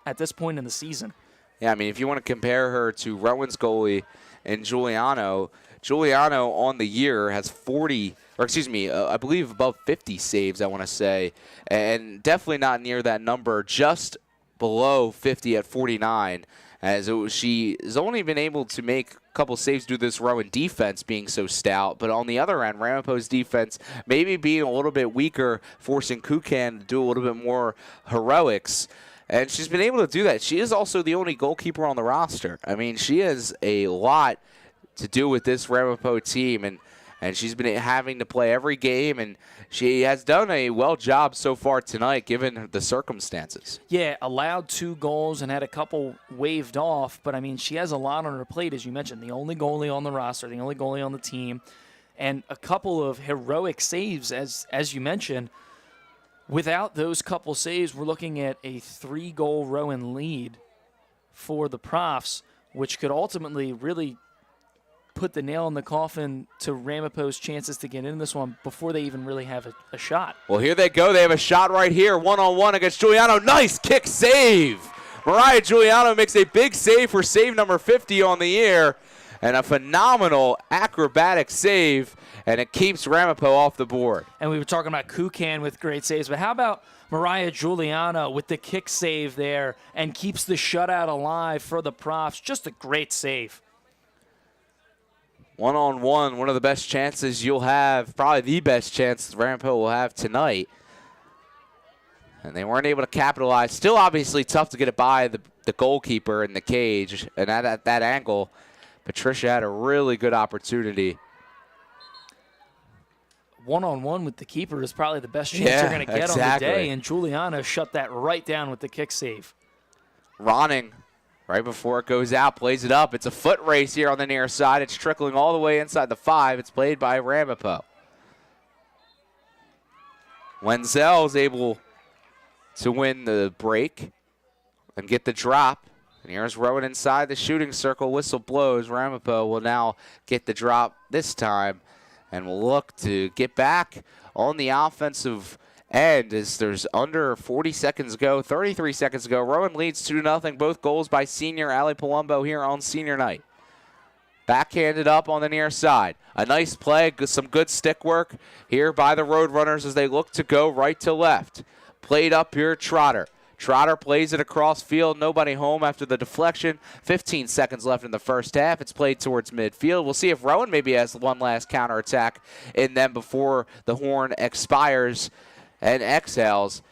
at this point in the season. Yeah, I mean, if you want to compare her to Rowan's goalie and Giuliano on the year has 40, or excuse me, I believe above 50 saves, I want to say, and definitely not near that number, just below 50 at 49, as she has only been able to make a couple saves due to this Rowan defense being so stout. But on the other end, Ramapo's defense maybe being a little bit weaker, forcing Kukan to do a little bit more heroics. And she's been able to do that. She is also the only goalkeeper on the roster. I mean, she has a lot to do with this Ramapo team, and she's been having to play every game, and she has done a well job so far tonight given the circumstances. Yeah, allowed 2 goals and had a couple waved off, but I mean, she has a lot on her plate, as you mentioned. The only goalie on the roster, the only goalie on the team, and a couple of heroic saves, as you mentioned. Without those couple saves, we're looking at a 3-goal Rowan lead for the Profs, which could ultimately really put the nail in the coffin to Ramapo's chances to get in this one before they even really have a shot. Well, here they go. They have a shot right here, one-on-one against Giuliano. Nice kick save. Mariah Giuliano makes a big save for save number 50 on the year, and a phenomenal acrobatic save, and it keeps Ramapo off the board. And we were talking about Kukan with great saves, but how about Mariah Giuliano with the kick save there and keeps the shutout alive for the Profs? Just a great save. One-on-one, one of the best chances you'll have, probably the best chance Ramapo will have tonight. And they weren't able to capitalize. Still obviously tough to get it by the goalkeeper in the cage. And at that angle, Patricia had a really good opportunity. One-on-one with the keeper is probably the best chance you're going to get on the day. And Giuliano shut that right down with the kick save. Ronning, right before it goes out, plays it up. It's a foot race here on the near side. It's trickling all the way inside the 5. It's played by Ramapo. Wenzel's able to win the break and get the drop. And here's Rowan inside the shooting circle. Whistle blows. Ramapo will now get the drop this time and will look to get back on the offensive end as there's under 40 seconds to go, 33 seconds to go. Rowan leads 2-0, both goals by senior Ali Palumbo here on senior night. Backhanded up on the near side. A nice play, some good stick work here by the Roadrunners as they look to go right to left. Played up here, Trotter. Trotter plays it across field. Nobody home after the deflection. 15 seconds left in the first half. It's played towards midfield. We'll see if Rowan maybe has one last counterattack in them before the horn expires and exhales.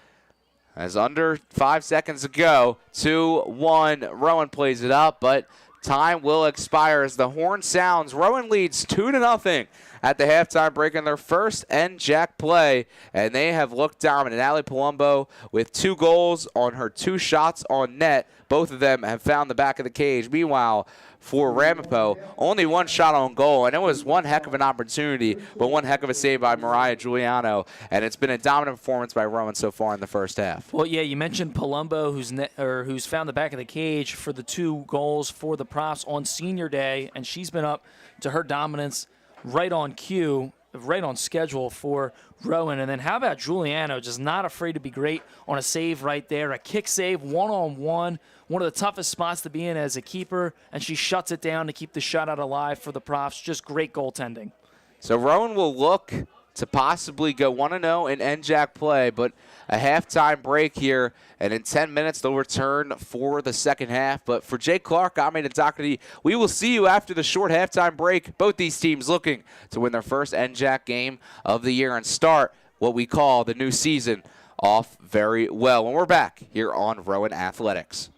As under 5 seconds to go, 2-1. Rowan plays it up, but time will expire as the horn sounds. Rowan leads 2-0 at the halftime break in their first NJAC play, and they have looked dominant. Ali Palumbo with 2 goals on her 2 shots on net. Both of them have found the back of the cage. Meanwhile, for Ramapo, only 1 shot on goal, and it was one heck of an opportunity, but one heck of a save by Mariah Giuliano, and it's been a dominant performance by Rowan so far in the first half. Well, yeah, you mentioned Palumbo, who's found the back of the cage for the 2 goals for the Profs on senior day, and she's been up to her dominance right on cue, right on schedule for Rowan. And then how about Giuliano, just not afraid to be great on a save right there, a kick save, one-on-one, one of the toughest spots to be in as a keeper, and she shuts it down to keep the shutout alive for the Profs. Just great goaltending. So Rowan will look to possibly go 1-0 in NJAC play, but a halftime break here, and in 10 minutes they'll return for the second half. But for Jake Clark, I'm Amanda Doherty. We will see you after the short halftime break. Both these teams looking to win their first NJAC game of the year and start what we call the new season off very well. When we're back here on Rowan Athletics.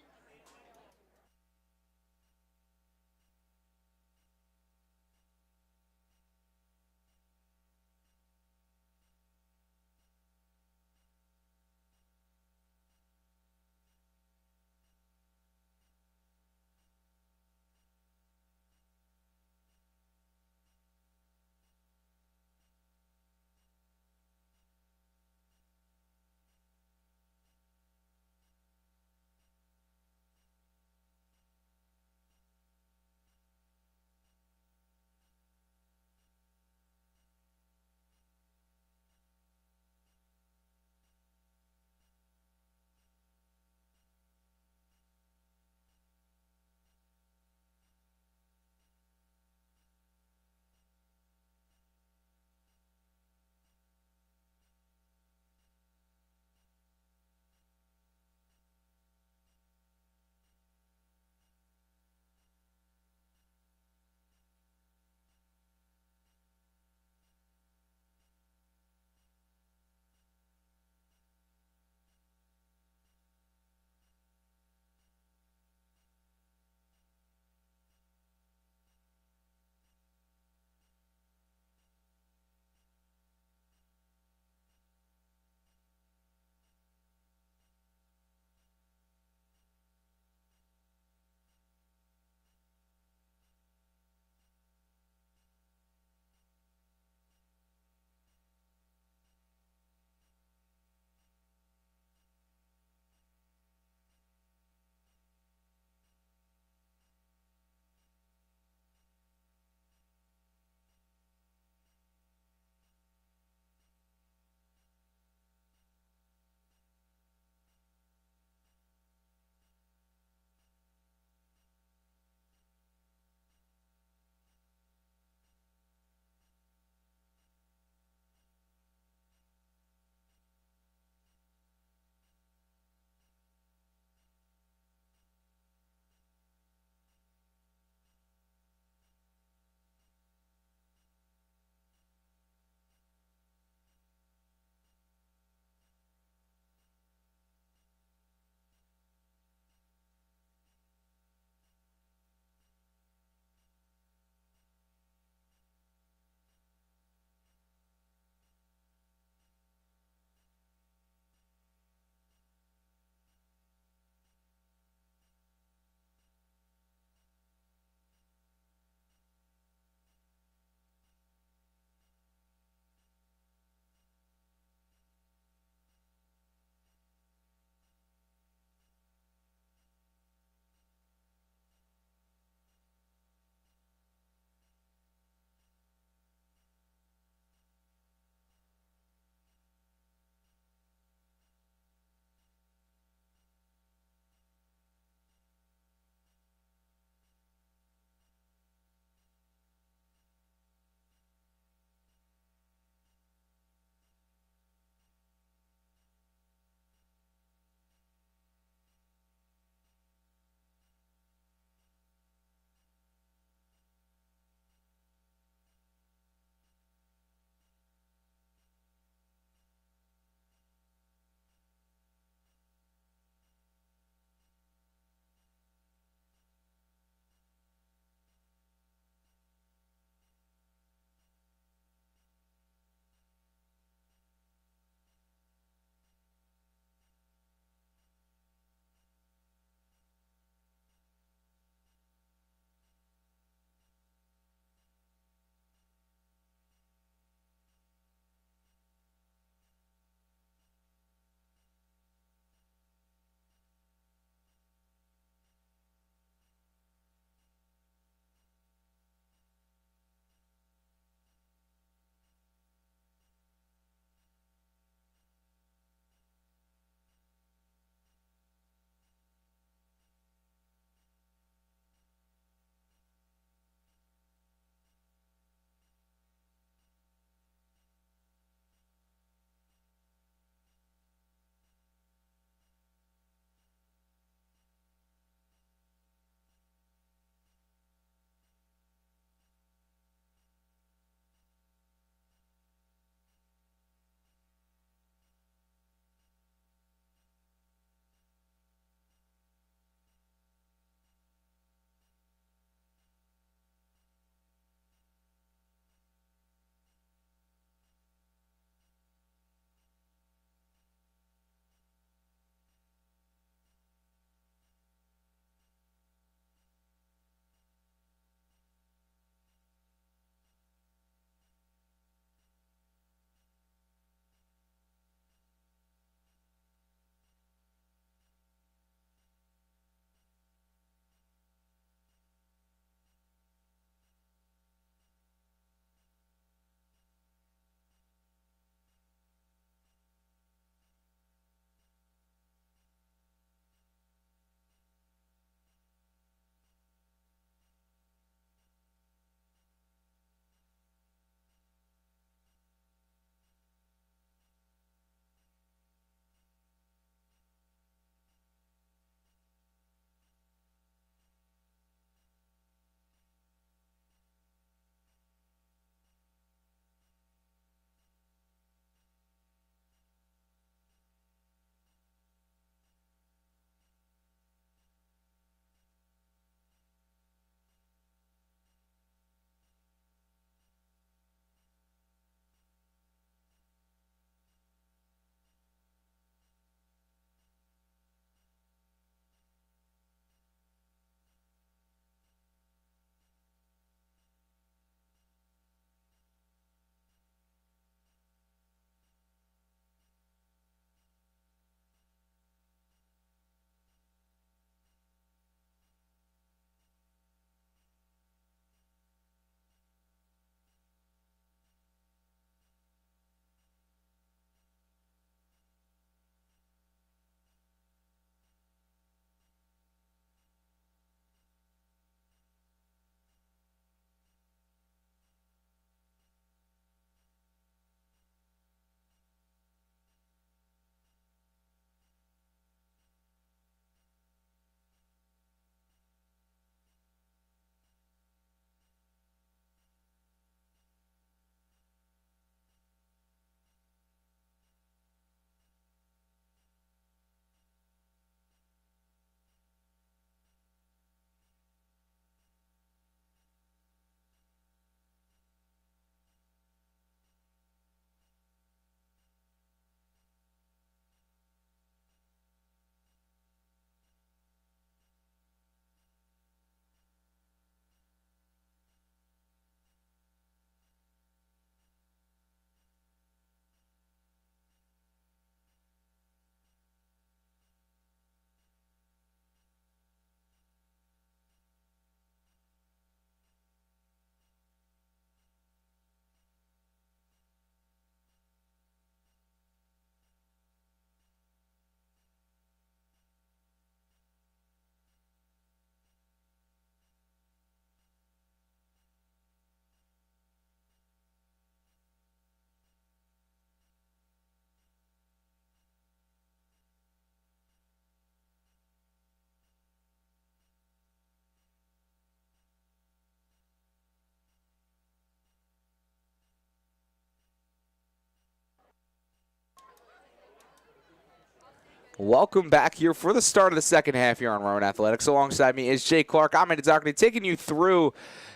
Welcome back here for the start of the second half here on Rowan Athletics. Alongside me is Jay Clark. I'm Andy Doherty, taking you through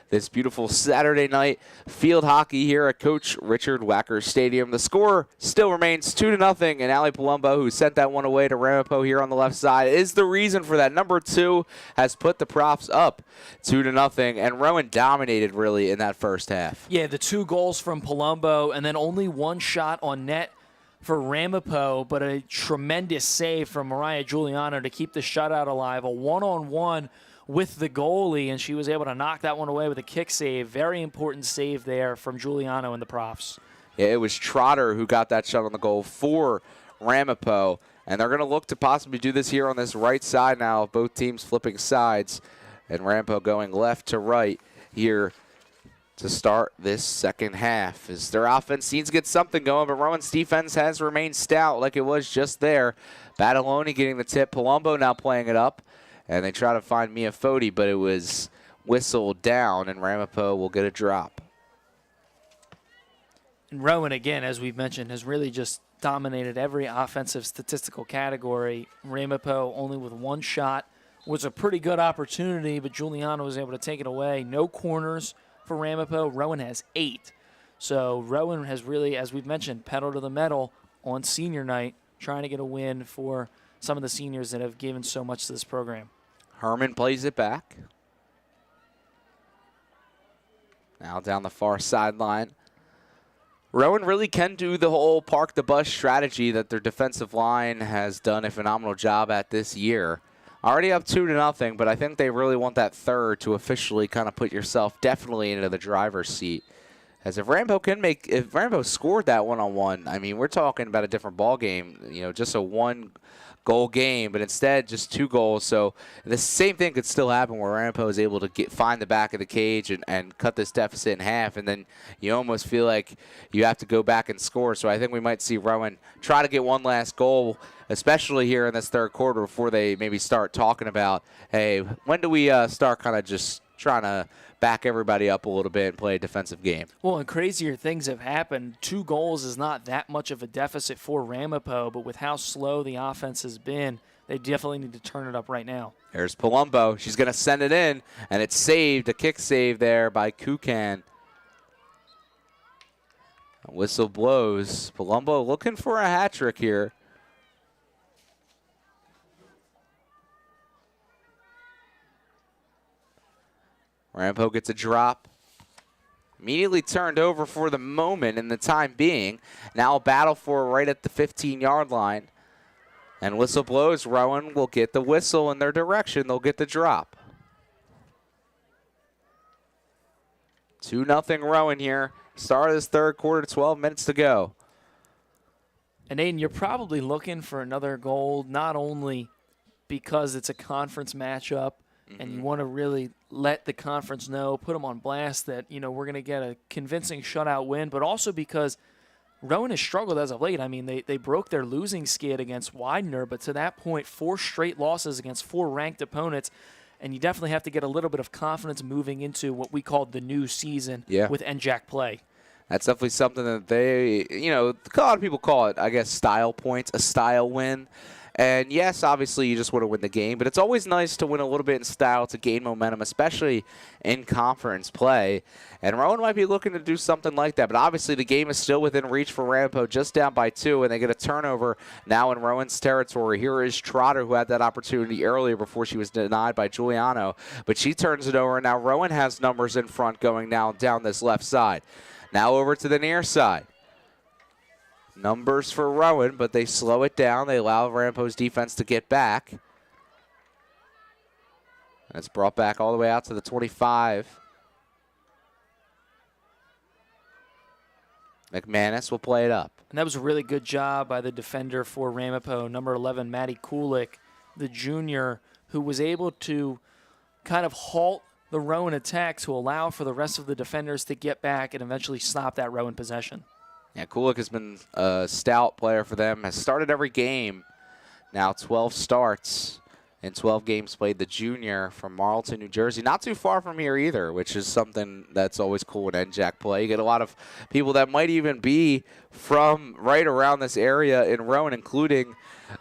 this beautiful Saturday night field hockey here at Coach Richard Wacker Stadium. The score still remains 2-0, and Ali Palumbo, who sent that one away to Ramapo here on the left side, is the reason for that. Number 2 has put the props up 2-0, and Rowan dominated really in that first half. Yeah, the 2 goals from Palumbo, and then only 1 shot on net for Ramapo, but a tremendous save from Mariah Giuliano to keep the shutout alive. A one-on-one with the goalie, and she was able to knock that one away with a kick save. Very important save there from Giuliano and the Profs. Yeah, it was Trotter who got that shot on the goal for Ramapo, and they're going to look to possibly do this here on this right side now, both teams flipping sides, and Ramapo going left to right here to start this second half. As their offense needs to get something going, but Rowan's defense has remained stout like it was just there. Badaloni getting the tip. Palumbo now playing it up, and they try to find Mia Foti, but it was whistled down, and Ramapo will get a drop. And Rowan, again, as we've mentioned, has really just dominated every offensive statistical category. Ramapo only with 1 shot. Was a pretty good opportunity, but Giuliano was able to take it away. No corners for Ramapo. Rowan has 8. So Rowan has really, as we've mentioned, pedal to the metal on senior night, trying to get a win for some of the seniors that have given so much to this program. Herman plays it back. Now down the far sideline. Rowan really can do the whole park the bus strategy that their defensive line has done a phenomenal job at this year. Already up 2-0, but I think they really want that third to officially kind of put yourself definitely into the driver's seat. As if Rambo scored that one-on-one, I mean, we're talking about a different ball game, you know, just a 1-goal game, but instead just 2 goals. So the same thing could still happen where Ramapo is able to find the back of the cage and cut this deficit in half, and then you almost feel like you have to go back and score. So I think we might see Rowan try to get one last goal, especially here in this third quarter, before they maybe start talking about, hey, when do we start kind of just trying to back everybody up a little bit and play a defensive game. Well, and crazier things have happened. 2 goals is not that much of a deficit for Ramapo, but with how slow the offense has been, they definitely need to turn it up right now. There's Palumbo. She's going to send it in, and it's saved, a kick save there by Kukan. A whistle blows. Palumbo looking for a hat trick here. Ramapo gets a drop. Immediately turned over for the moment in the time being. Now a battle for right at the 15-yard line. And whistle blows. Rowan will get the whistle in their direction. They'll get the drop. 2-0 Rowan here. Start of this third quarter, 12 minutes to go. And Aiden, you're probably looking for another goal, not only because it's a conference matchup, and you want to really let the conference know, put them on blast that, you know, we're going to get a convincing shutout win, but also because Rowan has struggled as of late. I mean, they broke their losing skid against Widener, but to that point, 4 straight losses against 4 ranked opponents, and you definitely have to get a little bit of confidence moving into what we call the new season with NJAC play. That's definitely something that they, you know, a lot of people call it, I guess, style points, a style win. And, yes, obviously you just want to win the game, but it's always nice to win a little bit in style to gain momentum, especially in conference play. And Rowan might be looking to do something like that, but obviously the game is still within reach for Ramapo, just down by 2, and they get a turnover now in Rowan's territory. Here is Trotter, who had that opportunity earlier before she was denied by Giuliano, but she turns it over, and now Rowan has numbers in front going now down this left side. Now over to the near side. Numbers for Rowan, but they slow it down. They allow Ramapo's defense to get back. And it's brought back all the way out to the 25. McManus will play it up. And that was a really good job by the defender for Ramapo, number 11, Maddie Kulik, the junior, who was able to kind of halt the Rowan attack to allow for the rest of the defenders to get back and eventually stop that Rowan possession. Yeah, Kulik has been a stout player for them, has started every game. Now 12 starts in 12 games played, the junior from Marlton, New Jersey. Not too far from here either, which is something that's always cool in NJAC play. You get a lot of people that might even be from right around this area in Rowan, including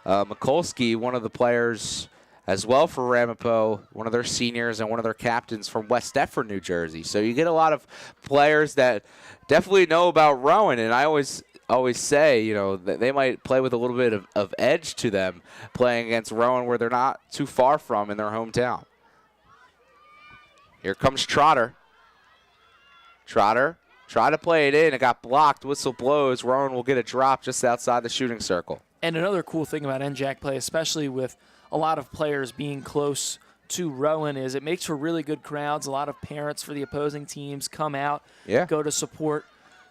Mikulski, one of the players as well for Ramapo, one of their seniors and one of their captains from West Deptford, New Jersey. So you get a lot of players that definitely know about Rowan, and I always say, you know, that they might play with a little bit of edge to them playing against Rowan where they're not too far from in their hometown. Here comes Trotter. Trotter tried to play it in. It got blocked. Whistle blows. Rowan will get a drop just outside the shooting circle. And another cool thing about NJAC play, especially with a lot of players being close to Rowan, is it makes for really good crowds. A lot of parents for the opposing teams come out, go to support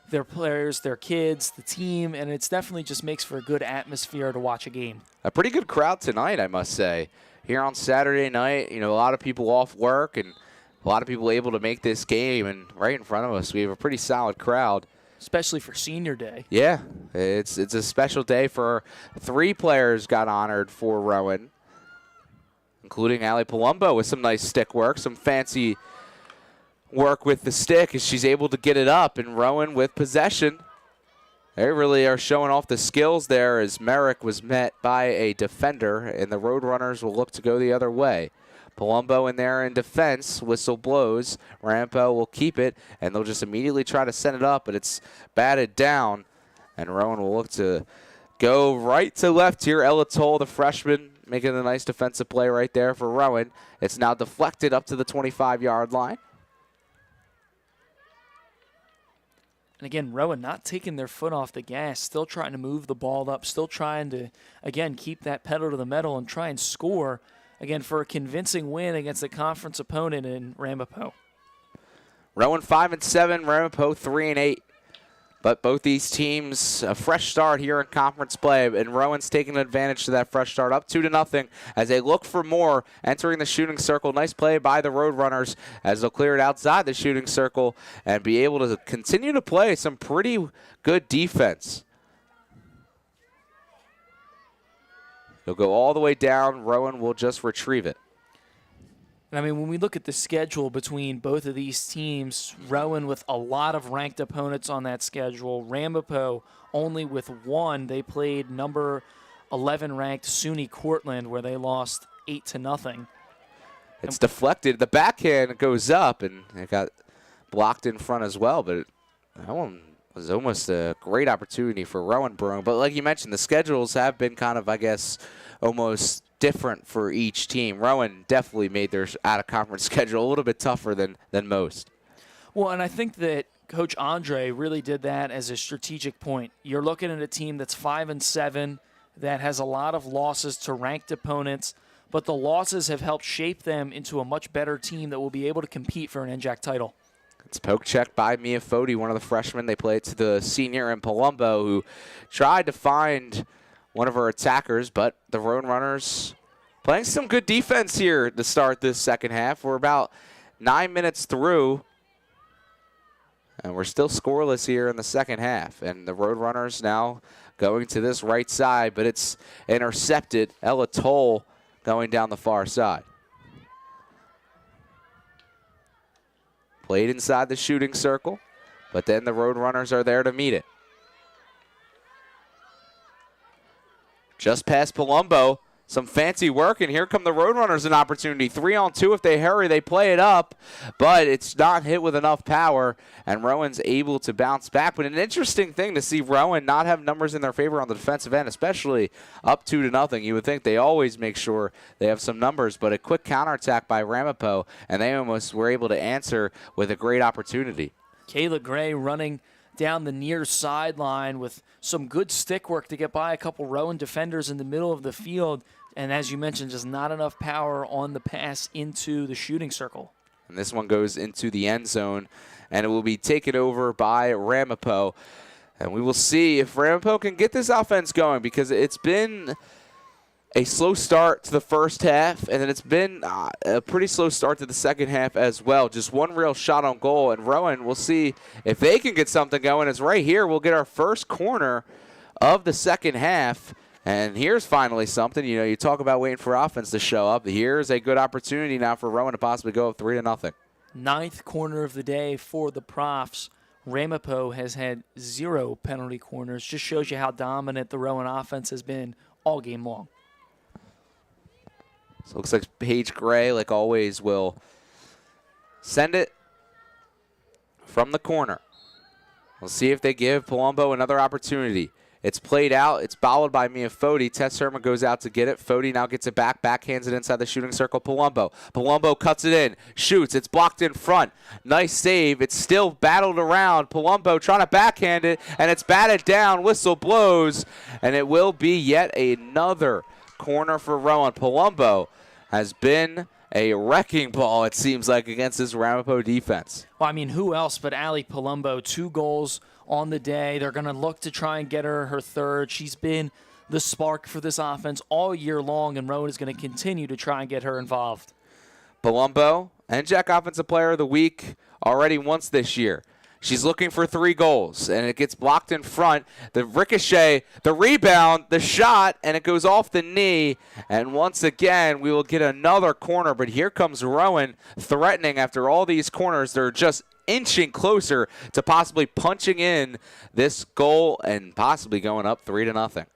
their players, their kids, the team, and it's definitely just makes for a good atmosphere to watch a game. A pretty good crowd tonight, I must say. Here on Saturday night, you know, a lot of people off work and a lot of people able to make this game, and right in front of us, we have a pretty solid crowd. Especially for senior day. Yeah, it's a special day. For 3 players got honored for Rowan, including Allie Palumbo with some nice stick work, some fancy work with the stick as she's able to get it up, and Rowan with possession. They really are showing off the skills there as Merrick was met by a defender, and the Roadrunners will look to go the other way. Palumbo in there in defense, whistle blows. Ramapo will keep it, and they'll just immediately try to send it up, but it's batted down, and Rowan will look to go right to left here. Ella Toll, the freshman, making a nice defensive play right there for Rowan. It's now deflected up to the 25-yard line. And again, Rowan not taking their foot off the gas, still trying to move the ball up, still trying to, again, keep that pedal to the metal and try and score, again, for a convincing win against a conference opponent in Ramapo. Rowan 5-7, Ramapo 3-8. But both these teams, a fresh start here in conference play, and Rowan's taking advantage to that fresh start, up 2-0 as they look for more, entering the shooting circle. Nice play by the Roadrunners as they'll clear it outside the shooting circle and be able to continue to play some pretty good defense. They'll go all the way down. Rowan will just retrieve it. I mean, when we look at the schedule between both of these teams, Rowan with a lot of ranked opponents on that schedule, Ramapo only with 1. They played number 11 ranked SUNY Cortland, where they lost 8-0. It's deflected. The backhand goes up, and it got blocked in front as well, but that one was almost a great opportunity for Rowan Brewing. But like you mentioned, the schedules have been kind of, I guess, almost different for each team. Rowan definitely made their out-of-conference schedule a little bit tougher than most. Well, and I think that Coach Andre really did that as a strategic point. You're looking at a team that's 5-7 that has a lot of losses to ranked opponents, but the losses have helped shape them into a much better team that will be able to compete for an NJAC title. It's poke check by Mia Foti, one of the freshmen. They play it to the senior in Palumbo, who tried to find one of her attackers, but the Roadrunners playing some good defense here to start this second half. We're about 9 minutes through, and we're still scoreless here in the second half. And the Roadrunners now going to this right side, but it's intercepted. Ella Toll going down the far side. Played inside the shooting circle, but then the Roadrunners are there to meet it. Just past Palumbo, some fancy work, and here come the Roadrunners, an opportunity. 3-on-2 if they hurry, they play it up, but it's not hit with enough power, and Rowan's able to bounce back. But an interesting thing to see Rowan not have numbers in their favor on the defensive end, especially up 2-0. You would think they always make sure they have some numbers, but a quick counterattack by Ramapo, and they almost were able to answer with a great opportunity. Kayla Gray running down the near sideline with some good stick work to get by a couple Rowan defenders in the middle of the field. And as you mentioned, just not enough power on the pass into the shooting circle. And this one goes into the end zone, and it will be taken over by Ramapo. And we will see if Ramapo can get this offense going, because it's been a slow start to the first half, and then it's been a pretty slow start to the second half as well. Just one real shot on goal, and Rowan, we'll see if they can get something going. It's right here. We'll get our first corner of the second half And here's finally something. You know, you talk about waiting for offense to show up. Here's a good opportunity now for Rowan to possibly go up 3-0. Ninth corner of the day for the Profs. Ramapo has had 0 penalty corners. Just shows you how dominant the Rowan offense has been all game long. So it looks like Paige Gray, like always, will send it from the corner. We'll see if they give Palumbo another opportunity. It's played out. It's followed by Mia Foti. Tess Herman goes out to get it. Foti now gets it back. Backhands it inside the shooting circle. Palumbo. Palumbo cuts it in. Shoots. It's blocked in front. Nice save. It's still battled around. Palumbo trying to backhand it, and it's batted down. Whistle blows, and it will be yet another corner for Rowan. Palumbo has been a wrecking ball, it seems like, against this Ramapo defense. Well, I mean, who else but Allie Palumbo? 2 goals on the day. They're going to look to try and get her third. She's been the spark for this offense all year long, and Rowan is going to continue to try and get her involved. Palumbo, NJAC Offensive Player of the Week already once this year. She's looking for 3 goals, and it gets blocked in front. The ricochet, the rebound, the shot, and it goes off the knee. And once again, we will get another corner. But here comes Rowan threatening after all these corners. They're just inching closer to possibly punching in this goal and possibly going up 3-0.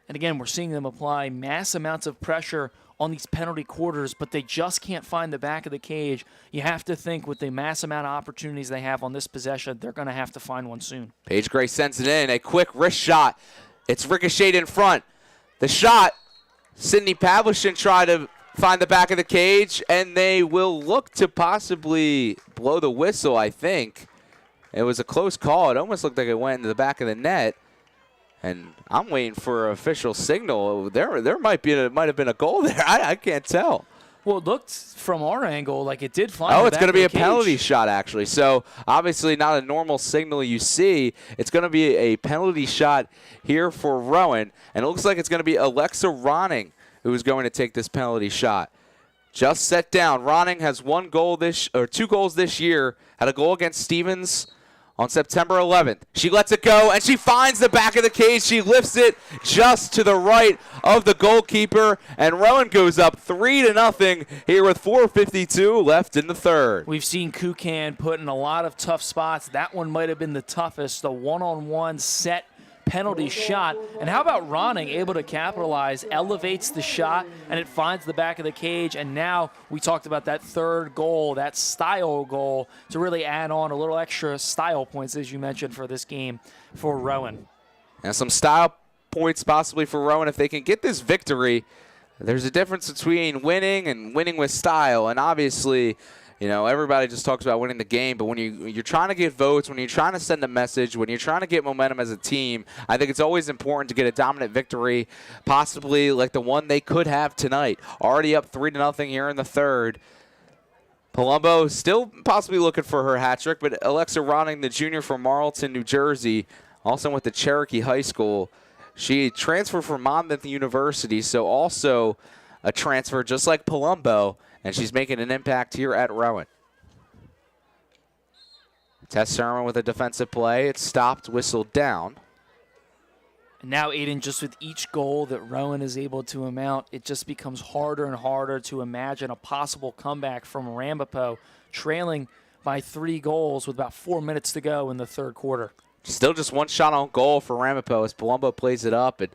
And again, we're seeing them apply mass amounts of pressure on these penalty quarters, but they just can't find the back of the cage. You have to think with the mass amount of opportunities they have on this possession, they're going to have to find one soon. Paige Gray sends it in. A quick wrist shot. It's ricocheted in front. The shot, Sydney Pavlichin tried to find the back of the cage, and they will look to possibly blow the whistle, I think. It was a close call. It almost looked like it went into the back of the net. And I'm waiting for an official signal. There might have been a goal there. I can't tell. Well, it looked from our angle like it did find. Oh, it's going to be a penalty shot, actually. So obviously not a normal signal you see. It's going to be a penalty shot here for Rowan, and it looks like it's going to be Alexa Ronning who is going to take this penalty shot. Just set down. Ronning has 2 goals this year. Had a goal against Stevens on September 11th. She lets it go, and she finds the back of the cage. She lifts it just to the right of the goalkeeper, and Rowan goes up 3-0 here with 4:52 left in the third. We've seen Kukan put in a lot of tough spots. That one might have been the toughest, the one-on-one set penalty shot. And how about Ronning able to capitalize, elevates the shot, and it finds the back of the cage. And now we talked about that third goal, that style goal, to really add on a little extra style points, as you mentioned, for this game for Rowan. And some style points possibly for Rowan if they can get this victory. There's a difference between winning and winning with style. And obviously, you know, everybody just talks about winning the game, but when you're trying to get votes, when you're trying to send a message, when you're trying to get momentum as a team, I think it's always important to get a dominant victory, possibly like the one they could have tonight. Already up 3-0 here in the third. Palumbo still possibly looking for her hat trick, but Alexa Ronning, the junior from Marlton, New Jersey, also went to Cherokee High School. She transferred from Monmouth University, so also a transfer just like Palumbo. And she's making an impact here at Rowan. Tess Herman with a defensive play. It's stopped, whistled down. And now, Aiden, just with each goal that Rowan is able to amount, it just becomes harder and harder to imagine a possible comeback from Ramapo, trailing by 3 goals with about 4 minutes to go in the third quarter. Still just 1 shot on goal for Ramapo as Palumbo plays it up and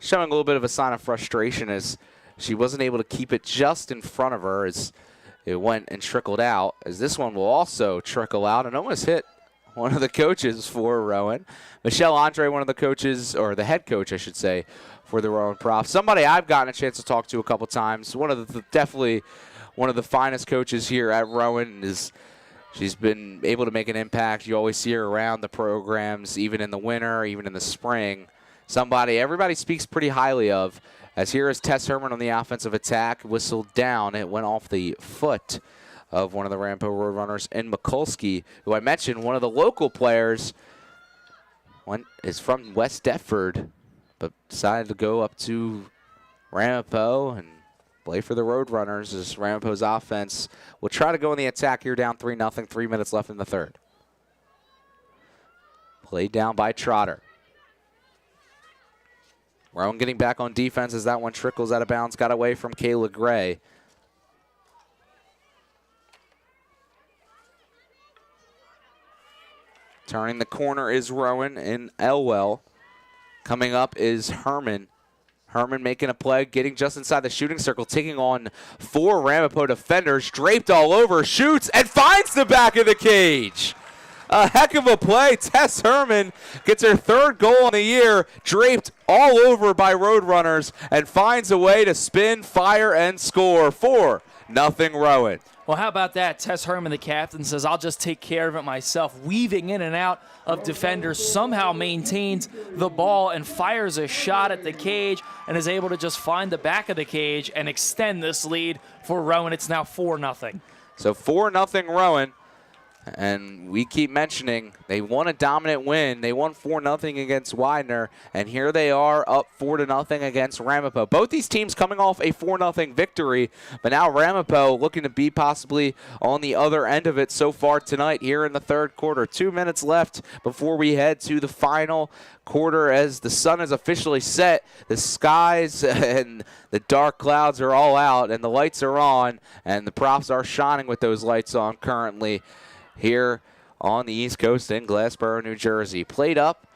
showing a little bit of a sign of frustration as she wasn't able to keep it just in front of her as it went and trickled out, as this one will also trickle out and almost hit one of the coaches for Rowan. Michelle Andre, one of the coaches, or the head coach, I should say, for the Rowan Profs. Somebody I've gotten a chance to talk to a couple times. Definitely one of the finest coaches here at Rowan. She's been able to make an impact. You always see her around the programs, even in the winter, even in the spring. Somebody everybody speaks pretty highly of. As here is Tess Herman on the offensive attack, whistled down. It went off the foot of one of the Ramapo Roadrunners in Mikulski, who I mentioned, one of the local players. One is from West Deptford, but decided to go up to Ramapo and play for the Roadrunners as Ramapo's offense will try to go in the attack here down 3-0, 3 minutes left in the third. Played down by Trotter. Rowan getting back on defense as that one trickles out of bounds. Got away from Kayla Gray. Turning the corner is Rowan and Elwell. Coming up is Herman. Herman making a play, getting just inside the shooting circle, taking on 4 Ramapo defenders, draped all over, shoots, and finds the back of the cage. A heck of a play. Tess Herman gets her 3rd goal in the year, draped all over by Roadrunners, and finds a way to spin, fire, and score. 4-0 Rowan. Well, how about that? Tess Herman, the captain, says, I'll just take care of it myself. Weaving in and out of defenders, somehow maintains the ball and fires a shot at the cage and is able to just find the back of the cage and extend this lead for Rowan. It's now 4-0. So 4-0 Rowan. And we keep mentioning they won a dominant win. They won 4-0 against Widener, and here they are up 4-0 against Ramapo. Both these teams coming off a 4-0 victory, but now Ramapo looking to be possibly on the other end of it so far tonight here in the 3rd quarter. 2 minutes left before we head to the final quarter as the sun is officially set. The skies and the dark clouds are all out, and the lights are on, and the props are shining with those lights on currently here on the East Coast in Glassboro, New Jersey. Played up,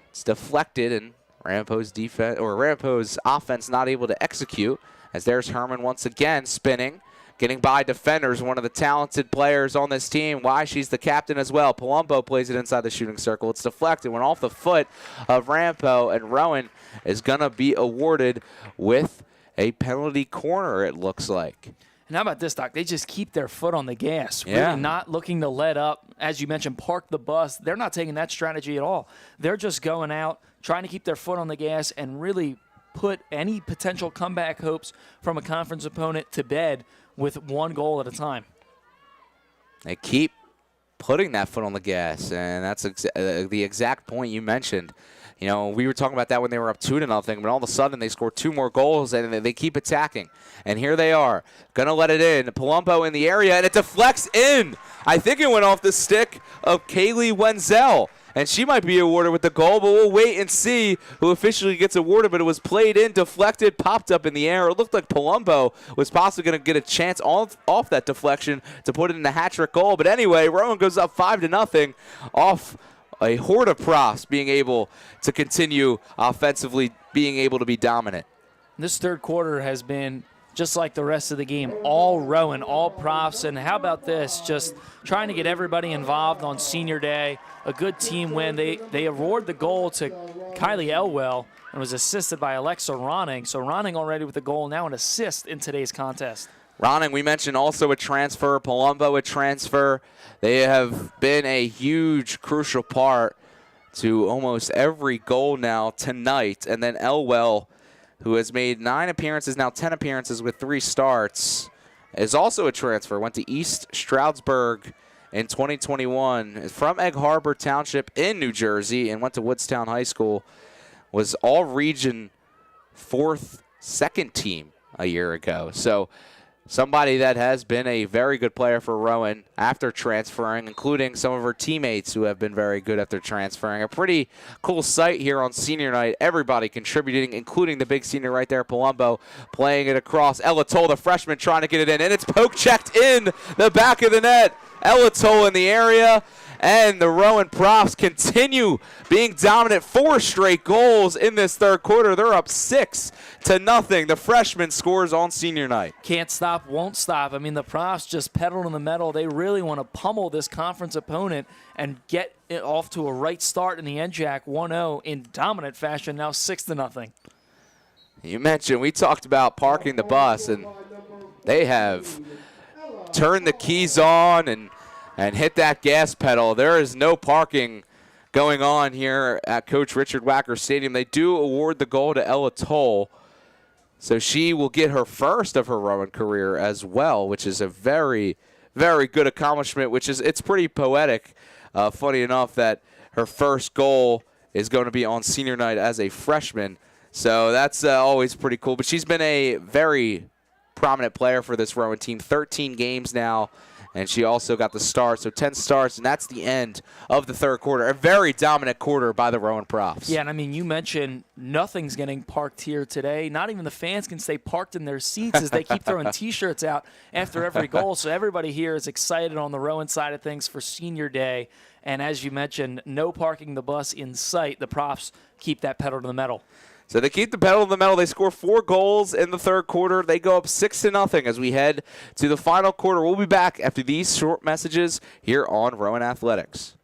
it's deflected, and Ramapo's defense or Ramapo's offense not able to execute. As there's Herman once again spinning, getting by defenders. One of the talented players on this team. Why, she's the captain as well. Palumbo plays it inside the shooting circle. It's deflected, went off the foot of Ramapo, and Rowan is gonna be awarded with a penalty corner. It looks like. And how about this, Doc? They just keep their foot on the gas, Yeah. really not looking to let up. As you mentioned, park the bus. They're not taking that strategy at all. They're just going out, trying to keep their foot on the gas and really put any potential comeback hopes from a conference opponent to bed with 1 goal at a time. They keep putting that foot on the gas, and that's the exact point you mentioned. You know, we were talking about that when they were up 2-0, but all of a sudden they scored 2 more goals, and they keep attacking. And here they are, going to let it in. Palumbo in the area, and it deflects in. I think it went off the stick of Kaylee Wenzel, and she might be awarded with the goal, but we'll wait and see who officially gets awarded. But it was played in, deflected, popped up in the air. It looked like Palumbo was possibly going to get a chance off that deflection to put it in the hat-trick goal. But anyway, Rowan goes up 5-0 off a horde of props being able to continue offensively, being able to be dominant. This 3rd quarter has been just like the rest of the game, all Rowan, all props. And how about this? Just trying to get everybody involved on senior day. A good team win. They award the goal to Kylie Elwell and was assisted by Alexa Ronning. So Ronning already with the goal, now an assist in today's contest. Ronning, we mentioned also a transfer, Palumbo a transfer. They have been a huge, crucial part to almost every goal now tonight. And then Elwell, who has made 9 appearances, now 10 appearances with 3 starts, is also a transfer. Went to East Stroudsburg in 2021 from Egg Harbor Township in New Jersey and went to Woodstown High School. Was all-region 4th, 2nd team a year ago. So somebody that has been a very good player for Rowan after transferring, including some of her teammates who have been very good after transferring. A pretty cool sight here on senior night. Everybody contributing, including the big senior right there, Palumbo, playing it across. Ella Toll, the freshman, trying to get it in, and it's poke-checked in the back of the net. Ella Toll in the area, and the Rowan Profs continue being dominant. 4 straight goals in this 3rd quarter. They're up 6-0. The freshman scores on senior night. Can't stop, won't stop. I mean, the Profs just pedal to the metal. They really want to pummel this conference opponent and get it off to a right start in the NJAC 1-0 in dominant fashion, now 6-0. You mentioned, we talked about parking the bus, and they have turned the keys on and hit that gas pedal. There is no parking going on here at Coach Richard Wacker Stadium. They do award the goal to Ella Toll, so she will get her first of her Rowan career as well, which is a very, very good accomplishment, it's pretty poetic. Funny enough that her first goal is going to be on senior night as a freshman, so that's always pretty cool. But she's been a very prominent player for this Rowan team, 13 games now, and she also got the start. So 10 starts, and that's the end of the third quarter. A very dominant quarter by the Rowan Profs. Yeah, and I mean, you mentioned nothing's getting parked here today. Not even the fans can stay parked in their seats as they keep throwing T-shirts out after every goal. So everybody here is excited on the Rowan side of things for Senior Day. And as you mentioned, no parking the bus in sight. The Profs keep that pedal to the metal. So they keep the pedal to the metal. They score 4 goals in the third quarter. They go up 6-0 as we head to the final quarter. We'll be back after these short messages here on Rowan Athletics.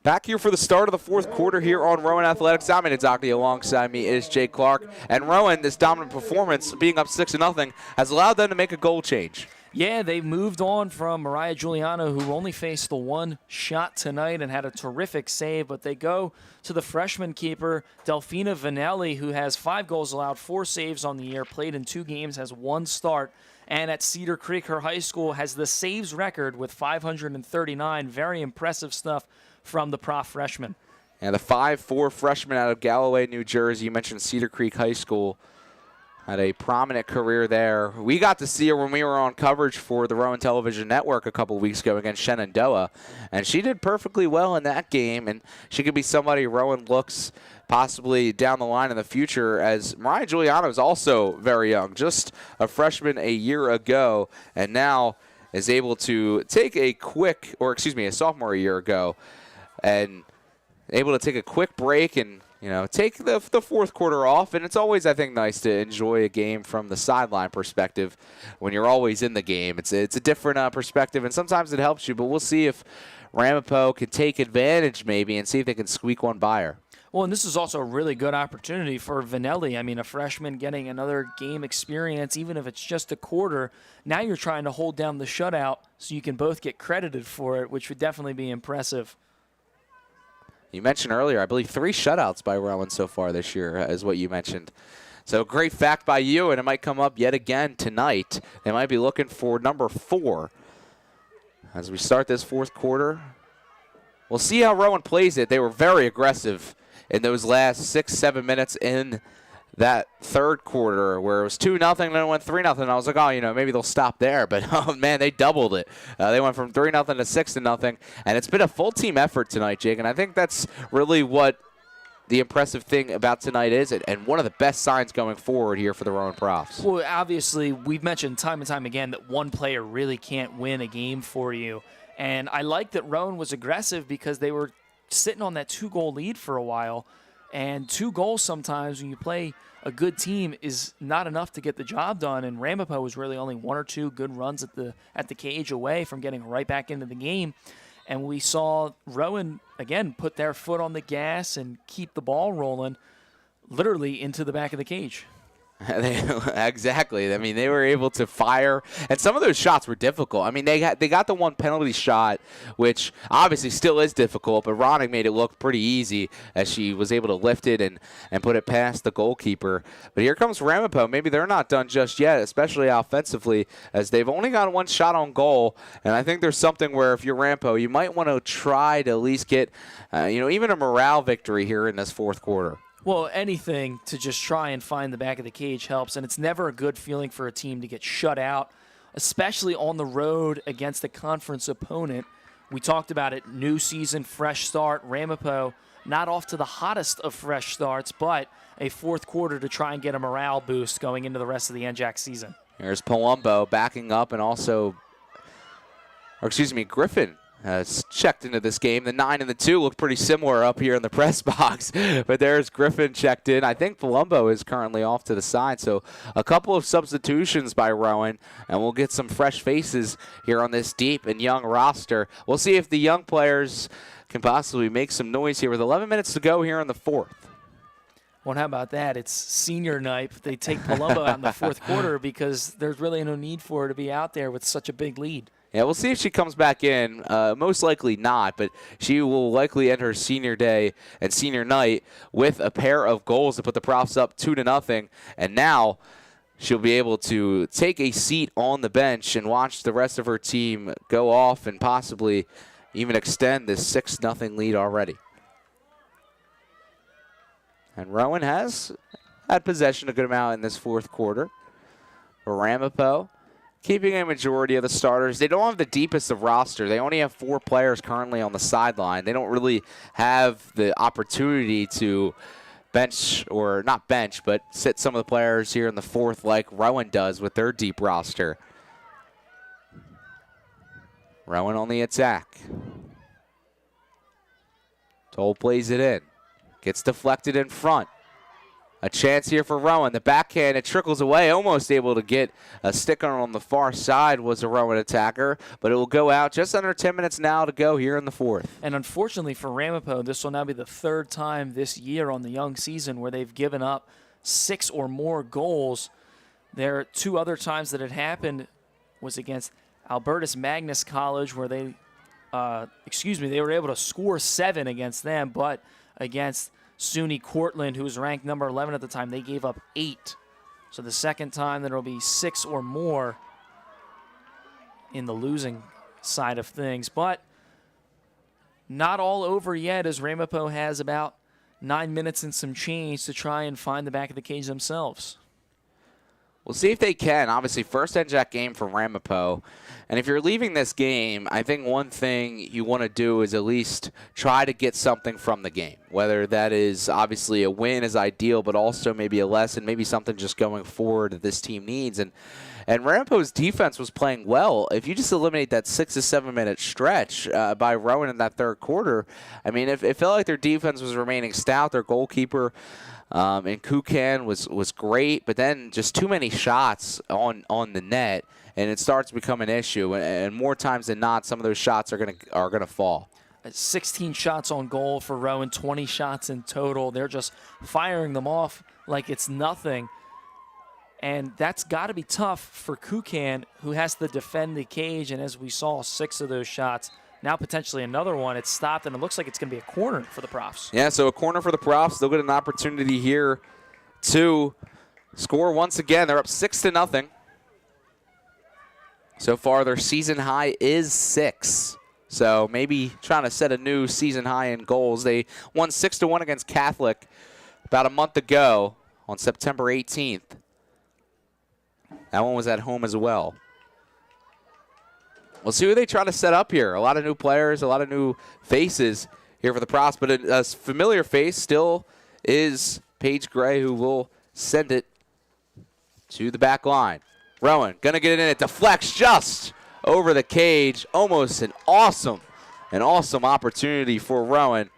Back here for the start of the fourth quarter here on Rowan Athletics. I'm Inadogny. Alongside me is Jake Clark. And Rowan, this dominant performance, being up 6-0, has allowed them to make a goal change. Yeah, they moved on from Mariah Giuliano, who only faced the one shot tonight and had a terrific save, but they go to the freshman keeper, Delphina Vanelli, who has 5 goals allowed, 4 saves on the year, played in 2 games, has 1 start, and at Cedar Creek, her high school, has the saves record with 539. Very impressive stuff from the Prof freshman. And the 5'4" freshman out of Galloway, New Jersey. You mentioned Cedar Creek High School. Had a prominent career there. We got to see her when we were on coverage for the Rowan Television Network a couple weeks ago against Shenandoah. And she did perfectly well in that game. And she could be somebody Rowan looks possibly down the line in the future, as Mariah Giuliano is also very young. Just a freshman a year ago, and now is able to take a sophomore a year ago, and able to take a quick break and take the fourth quarter off. And it's always, I think, nice to enjoy a game from the sideline perspective when you're always in the game. It's a different perspective, and sometimes it helps you. But we'll see if Ramapo can take advantage maybe and see if they can squeak one by her. Well, and this is also a really good opportunity for Vanelli. I mean, a freshman getting another game experience, even if it's just a quarter. Now you're trying to hold down the shutout so you can both get credited for it, which would definitely be impressive. You mentioned earlier, I believe 3 shutouts by Rowan so far this year is what you mentioned. So great fact by you, and it might come up yet again tonight. They might be looking for number 4 as we start this fourth quarter. We'll see how Rowan plays it. They were very aggressive in those last 6-7 minutes in that third quarter, where it was 2-0, then it went 3-0. I was like, maybe they'll stop there. But, oh, man, they doubled it. They went from 3-0 to 6-0. And it's been a full team effort tonight, Jake. And I think that's really what the impressive thing about tonight is, and one of the best signs going forward here for the Rowan Profs. Well, obviously, we've mentioned time and time again that one player really can't win a game for you. And I like that Rowan was aggressive because they were sitting on that 2-goal lead for a while. And 2 goals sometimes when you play a good team is not enough to get the job done. And Ramapo was really only 1 or 2 good runs at the cage away from getting right back into the game. And we saw Rowan, again, put their foot on the gas and keep the ball rolling literally into the back of the cage. Exactly. I mean, they were able to fire, and some of those shots were difficult. I mean, they got the one penalty shot, which obviously still is difficult, but Ronning made it look pretty easy as she was able to lift it and put it past the goalkeeper. But here comes Ramapo. Maybe they're not done just yet, especially offensively, as they've only got one shot on goal. And I think there's something where if you're Ramapo, you might want to try to at least get, even a morale victory here in this fourth quarter. Well, anything to just try and find the back of the cage helps, and it's never a good feeling for a team to get shut out, especially on the road against a conference opponent. We talked about it, new season, fresh start. Ramapo not off to the hottest of fresh starts, but a fourth quarter to try and get a morale boost going into the rest of the NJAC season. Here's Palumbo backing up, and also, Griffin has checked into this game. The 9 and the 2 look pretty similar up here in the press box, but there's Griffin checked in. I think Palumbo is currently off to the side, so a couple of substitutions by Rowan, and we'll get some fresh faces here on this deep and young roster. We'll see if the young players can possibly make some noise here with 11 minutes to go here in the fourth. Well, how about that? It's senior night. They take Palumbo out in the fourth quarter because there's really no need for her to be out there with such a big lead. Yeah, we'll see if she comes back in. Most likely not, but she will likely end her senior day and senior night with a pair of goals to put the Profs up 2-0. And now she'll be able to take a seat on the bench and watch the rest of her team go off and possibly even extend this 6-0 lead already. And Rowan has had possession a good amount in this fourth quarter. Ramapo keeping a majority of the starters. They don't have the deepest of roster. They only have 4 players currently on the sideline. They don't really have the opportunity to bench, or not bench, but sit some of the players here in the fourth like Rowan does with their deep roster. Rowan on the attack. Toll plays it in. Gets deflected in front. A chance here for Rowan. The backhand, it trickles away. Almost able to get a stick on the far side was a Rowan attacker, but it will go out. Just under 10 minutes now to go here in the fourth. And unfortunately for Ramapo, this will now be the third time this year on the young season where they've given up 6 or more goals. There are 2 other times that it happened was against Albertus Magnus College, where they were able to score 7 against them, but against SUNY Cortland, who was ranked number 11 at the time, they gave up 8. So the second time there will be 6 or more in the losing side of things. But not all over yet, as Ramapo has about 9 minutes and some change to try and find the back of the cage themselves. We'll see if they can. Obviously, first NJAC game for Ramapo. And if you're leaving this game, I think one thing you want to do is at least try to get something from the game. Whether that is obviously a win is ideal, but also maybe a lesson, maybe something just going forward that this team needs. And Ramapo's defense was playing well. If you just eliminate that 6 to 7 minute stretch by Rowan in that third quarter, I mean, it felt like their defense was remaining stout. Their goalkeeper and Kukan was great, but then just too many shots on the net, and it starts to become an issue. And more times than not, some of those shots are gonna fall. 16 shots on goal for Rowan, 20 shots in total. They're just firing them off like it's nothing. And that's got to be tough for Kukan, who has to defend the cage. And as we saw, 6 of those shots, now potentially another one. It's stopped, and it looks like it's going to be a corner for the Profs. Yeah, so a corner for the Profs. They'll get an opportunity here to score once again. They're up 6-0. So far, their season high is 6. So maybe trying to set a new season high in goals. They won 6-1 against Catholic about a month ago on September 18th. That one was at home as well. We'll see who they try to set up here. A lot of new players, a lot of new faces here for the Profs, but a familiar face still is Paige Gray, who will send it to the back line. Rowan gonna get it in. It deflects just over the cage. Almost an awesome opportunity for Rowan.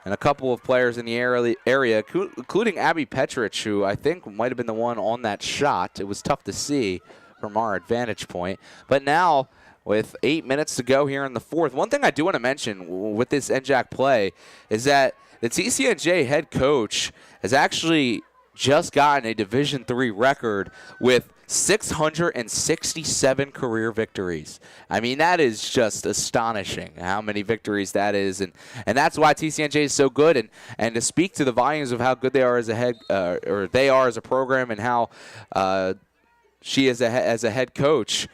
And a couple of players in the area, including Abby Petrich, who I think might have been the one on that shot. It was tough to see from our vantage point. But now, with 8 minutes to go here in the fourth, one thing I do want to mention with this NJAC play is that the TCNJ head coach has actually just gotten a Division III record with 667 career victories. I mean, that is just astonishing how many victories that is, and that's why TCNJ is so good. And to speak to the volumes of how good they are as a head, or they are as a program, and how she is as a head coach.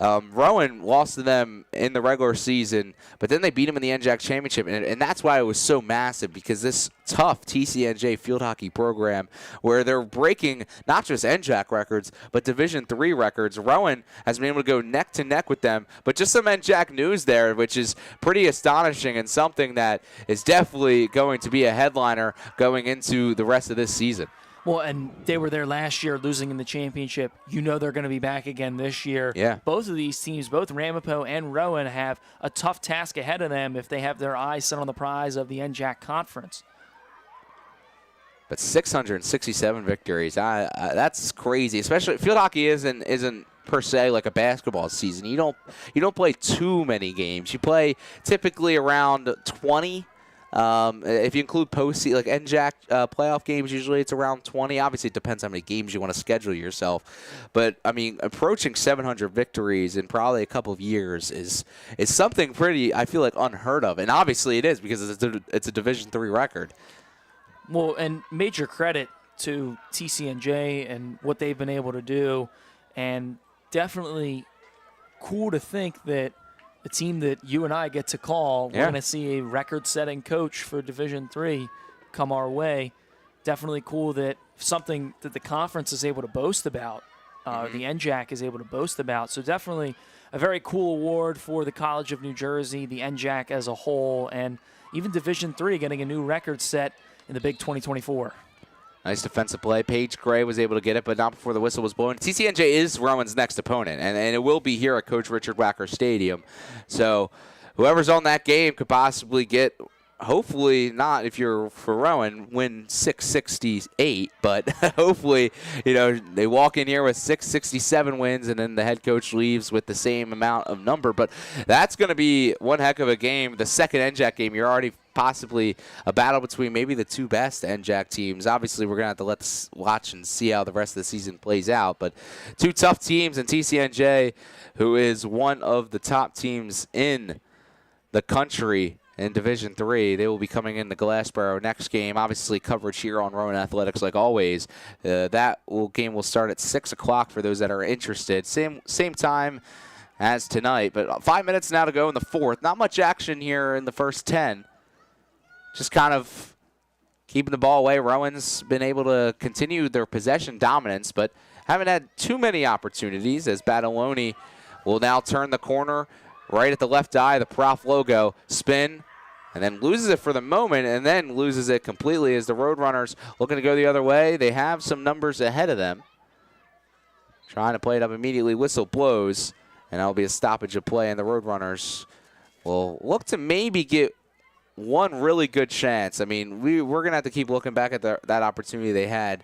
Rowan lost to them in the regular season, but then they beat them in the NJAC championship, and that's why it was so massive, because this tough TCNJ field hockey program, where they're breaking not just NJAC records, but Division III records. Rowan has been able to go neck to neck with them, but just some NJAC news there, which is pretty astonishing and something that is definitely going to be a headliner going into the rest of this season. Well, and they were there last year losing in the championship. You know they're going to be back again this year. Yeah. Both of these teams, both Ramapo and Rowan, have a tough task ahead of them if they have their eyes set on the prize of the NJAC Conference. But 667 victories, that's crazy. Especially field hockey isn't per se like a basketball season. You don't play too many games. You play typically around 20. If you include postseason, like NJAC playoff games, usually it's around 20. Obviously, it depends how many games you want to schedule yourself. But, I mean, approaching 700 victories in probably a couple of years is something pretty, I feel like, unheard of. And obviously it is, because it's a Division III record. Well, and major credit to TCNJ and what they've been able to do. And definitely cool to think that the team that you and I get to call, we're going to see a record-setting coach for Division III come our way. Definitely cool that something that the conference is able to boast about, the NJAC is able to boast about. So definitely a very cool award for the College of New Jersey, the NJAC as a whole, and even Division III getting a new record set in the Big 2024. Nice defensive play. Paige Gray was able to get it, but not before the whistle was blown. TCNJ is Rowan's next opponent, and it will be here at Coach Richard Wacker Stadium. So whoever's on that game could possibly get, hopefully not if you're for Rowan, win 668, but hopefully, they walk in here with 667 wins, and then the head coach leaves with the same amount of number. But that's going to be one heck of a game. The second NJAC game, you're already possibly a battle between maybe the two best NJAC teams. Obviously, we're going to have to watch and see how the rest of the season plays out. But two tough teams, and TCNJ, who is one of the top teams in the country in Division III, they will be coming in the Glassboro next game. Obviously, coverage here on Rowan Athletics like always. Game will start at 6 o'clock for those that are interested. Same time as tonight, but 5 minutes now to go in the fourth. Not much action here in the first 10. Just kind of keeping the ball away. Rowan's been able to continue their possession dominance, but haven't had too many opportunities, as Badaloni will now turn the corner right at the left eye, the Prof logo, spin, and then loses it for the moment, and then loses it completely as the Roadrunners looking to go the other way. They have some numbers ahead of them. Trying to play it up immediately. Whistle blows, and that'll be a stoppage of play, and the Roadrunners will look to maybe get one really good chance. I mean, we're going to have to keep looking back at that opportunity they had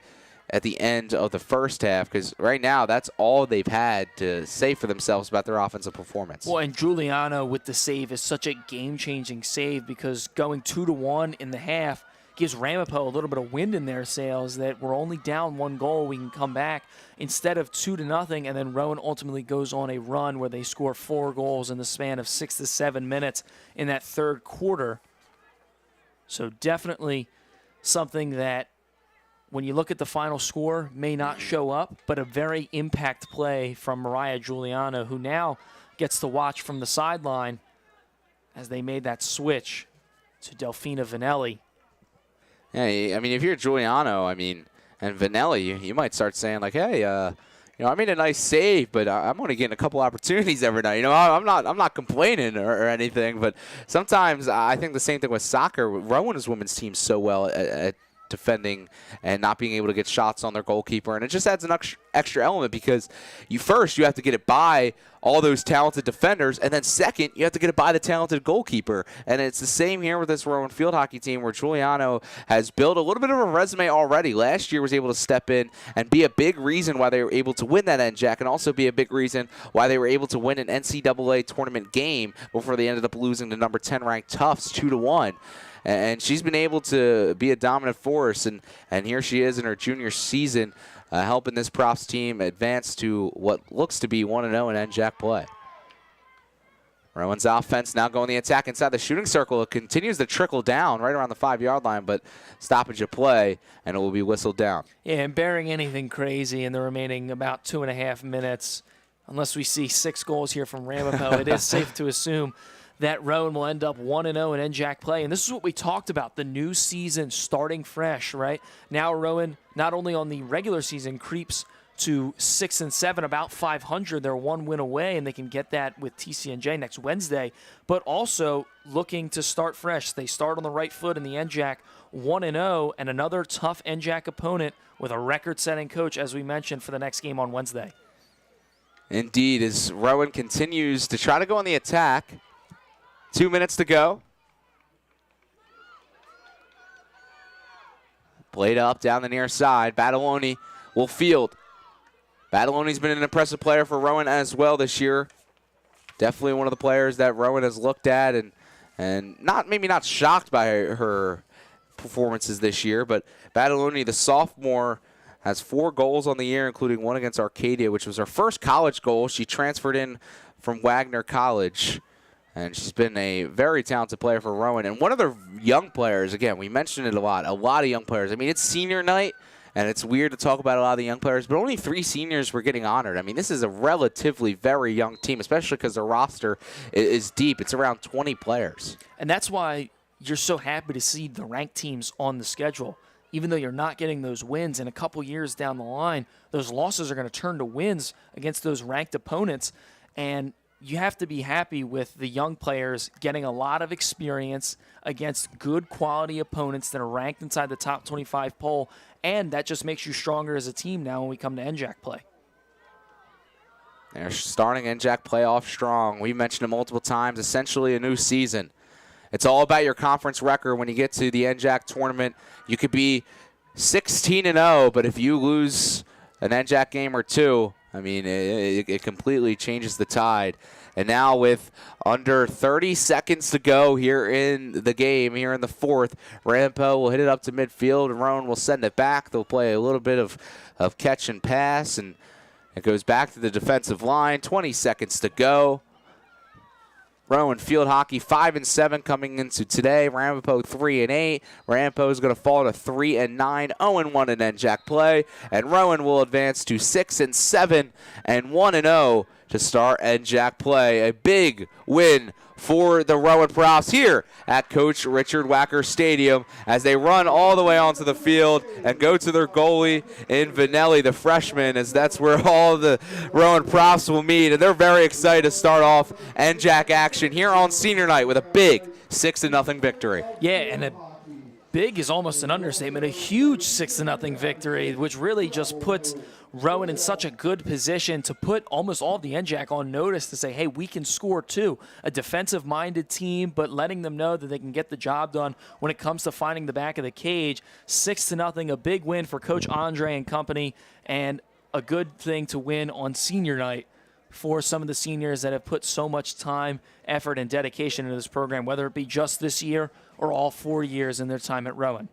at the end of the first half, because right now that's all they've had to say for themselves about their offensive performance. Well, and Giuliano with the save is such a game-changing save, because going 2-1 in the half gives Ramapo a little bit of wind in their sails, that we're only down one goal, we can come back instead of 2-0, and then Rowan ultimately goes on a run where they score 4 goals in the span of 6 to 7 minutes in that third quarter. So definitely something that, when you look at the final score, may not show up, but a very impact play from Mariah Giuliano, who now gets to watch from the sideline as they made that switch to Delfina Vanelli. Yeah, I mean, if you're Giuliano, and Vanelli, you might start saying, like, hey, I made a nice save, but I'm only getting a couple opportunities every night. I'm not complaining or anything, but sometimes I think the same thing with soccer. Rowan's women's team so well at defending and not being able to get shots on their goalkeeper, and it just adds an extra element, because you have to get it by all those talented defenders. And then second, you have to get it by the talented goalkeeper. And it's the same here with this Rowan field hockey team where Giuliano has built a little bit of a resume already. Last year was able to step in and be a big reason why they were able to win that NJAC, and also be a big reason why they were able to win an NCAA tournament game before they ended up losing to number 10 ranked Tufts 2-1. And she's been able to be a dominant force, and here she is in her junior season, helping this props team advance to what looks to be 1-0 in NJAC play. Rowan's offense now going the attack inside the shooting circle. It continues to trickle down right around the 5-yard line, but stoppage of play, and it will be whistled down. Yeah, and bearing anything crazy in the remaining about 2.5 minutes, unless we see 6 goals here from Ramapo, it is safe to assume that Rowan will end up 1-0 in NJAC play. And this is what we talked about, the new season starting fresh, right? Now Rowan, not only on the regular season, creeps to 6-7, about 500. They're 1 win away, and they can get that with TCNJ next Wednesday, but also looking to start fresh. They start on the right foot in the NJAC 1-0, and another tough NJAC opponent with a record-setting coach, as we mentioned, for the next game on Wednesday. Indeed, as Rowan continues to try to go on the attack. 2 minutes to go. Blade up down the near side. Badaloni will field. Badaloni's been an impressive player for Rowan as well this year. Definitely one of the players that Rowan has looked at and maybe not shocked by her performances this year, but Badaloni, the sophomore, has 4 goals on the year, including 1 against Arcadia, which was her first college goal. She transferred in from Wagner College. And she's been a very talented player for Rowan. And one of the young players, again, we mentioned it a lot of young players. I mean, it's senior night, and it's weird to talk about a lot of the young players, but only 3 seniors were getting honored. I mean, this is a relatively very young team, especially because their roster is deep. It's around 20 players. And that's why you're so happy to see the ranked teams on the schedule. Even though you're not getting those wins, in a couple years down the line, those losses are going to turn to wins against those ranked opponents. And you have to be happy with the young players getting a lot of experience against good quality opponents that are ranked inside the top 25 poll, and that just makes you stronger as a team now when we come to NJAC play. They're starting NJAC playoff strong. We mentioned it multiple times, essentially a new season. It's all about your conference record when you get to the NJAC tournament. You could be 16-0, but if you lose an NJAC game or 2, I mean, it completely changes the tide. And now with under 30 seconds to go here in the game, here in the 4th, Ramapo will hit it up to midfield, and Rowan will send it back. They'll play a little bit of catch and pass, and it goes back to the defensive line. 20 seconds to go. Rowan field hockey 5-7 coming into today. Ramapo 3-8. Ramapo is going to fall to 3-9, 0-1 in NJAC play, and Rowan will advance to 6-7 and 1-0 to start NJAC play. A big win for the Rowan Props here at Coach Richard Wacker Stadium as they run all the way onto the field and go to their goalie in Vanelli, the freshman, as that's where all the Rowan Props will meet. And they're very excited to start off NJAC action here on senior night with a big 6-0 victory. Yeah, and a big is almost an understatement. A huge 6-0 victory, which really just puts Rowan in such a good position to put almost all of the NJAC on notice to say, hey, we can score too. A defensive-minded team, but letting them know that they can get the job done when it comes to finding the back of the cage. 6-0, a big win for Coach Andre and company, and a good thing to win on senior night for some of the seniors that have put so much time, effort, and dedication into this program, whether it be just this year or all 4 years in their time at Rowan.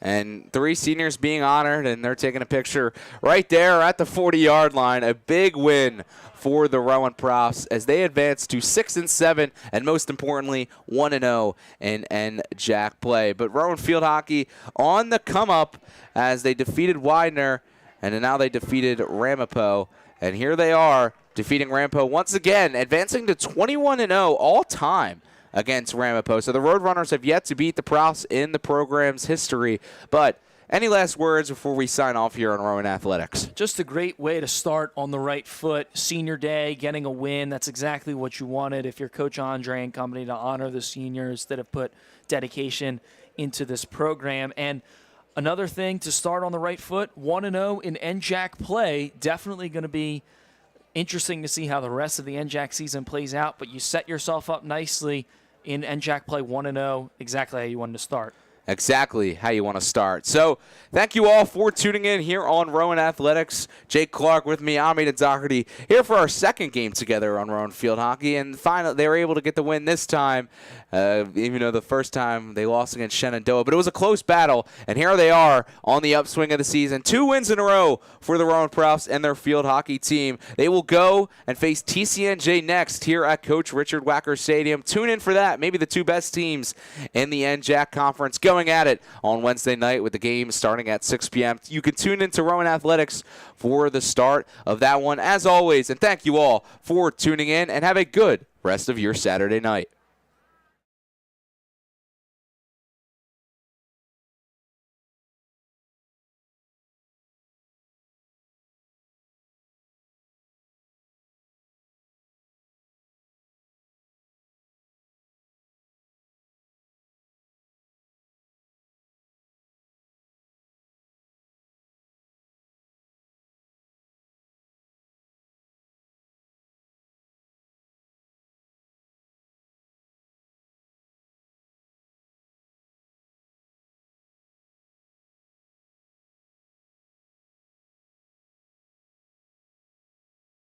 And 3 seniors being honored, and they're taking a picture right there at the 40-yard line. A big win for the Rowan Props as they advance to 6-7, and most importantly, 1-0 in NJAC play. But Rowan field hockey on the come-up as they defeated Widener, and now they defeated Ramapo. And here they are defeating Ramapo once again, advancing to 21-0 all-time against Ramapo. So the Roadrunners have yet to beat the Props in the program's history. But any last words before we sign off here on Rowan Athletics? Just a great way to start on the right foot. Senior day, getting a win. That's exactly what you wanted if you're Coach Andre and company, to honor the seniors that have put dedication into this program. And another thing to start on the right foot, 1-0 in NJAC play, definitely going to be Interesting to see how the rest of the NJAC season plays out, but you set yourself up nicely in NJAC play 1-0, exactly how you wanted to start. Exactly how you want to start. So thank you all for tuning in here on Rowan Athletics. Jake Clark with me, Amita Doherty, here for our second game together on Rowan Field Hockey. And finally, they were able to get the win this time, even though the first time they lost against Shenandoah. But it was a close battle, and here they are on the upswing of the season. 2 wins in a row for the Rowan Profs and their field hockey team. They will go and face TCNJ next here at Coach Richard Wacker Stadium. Tune in for that. Maybe the 2 best teams in the NJAC Conference going at it on Wednesday night with the game starting at 6 p.m. You can tune into Rowan Athletics for the start of that one as always. And thank you all for tuning in and have a good rest of your Saturday night.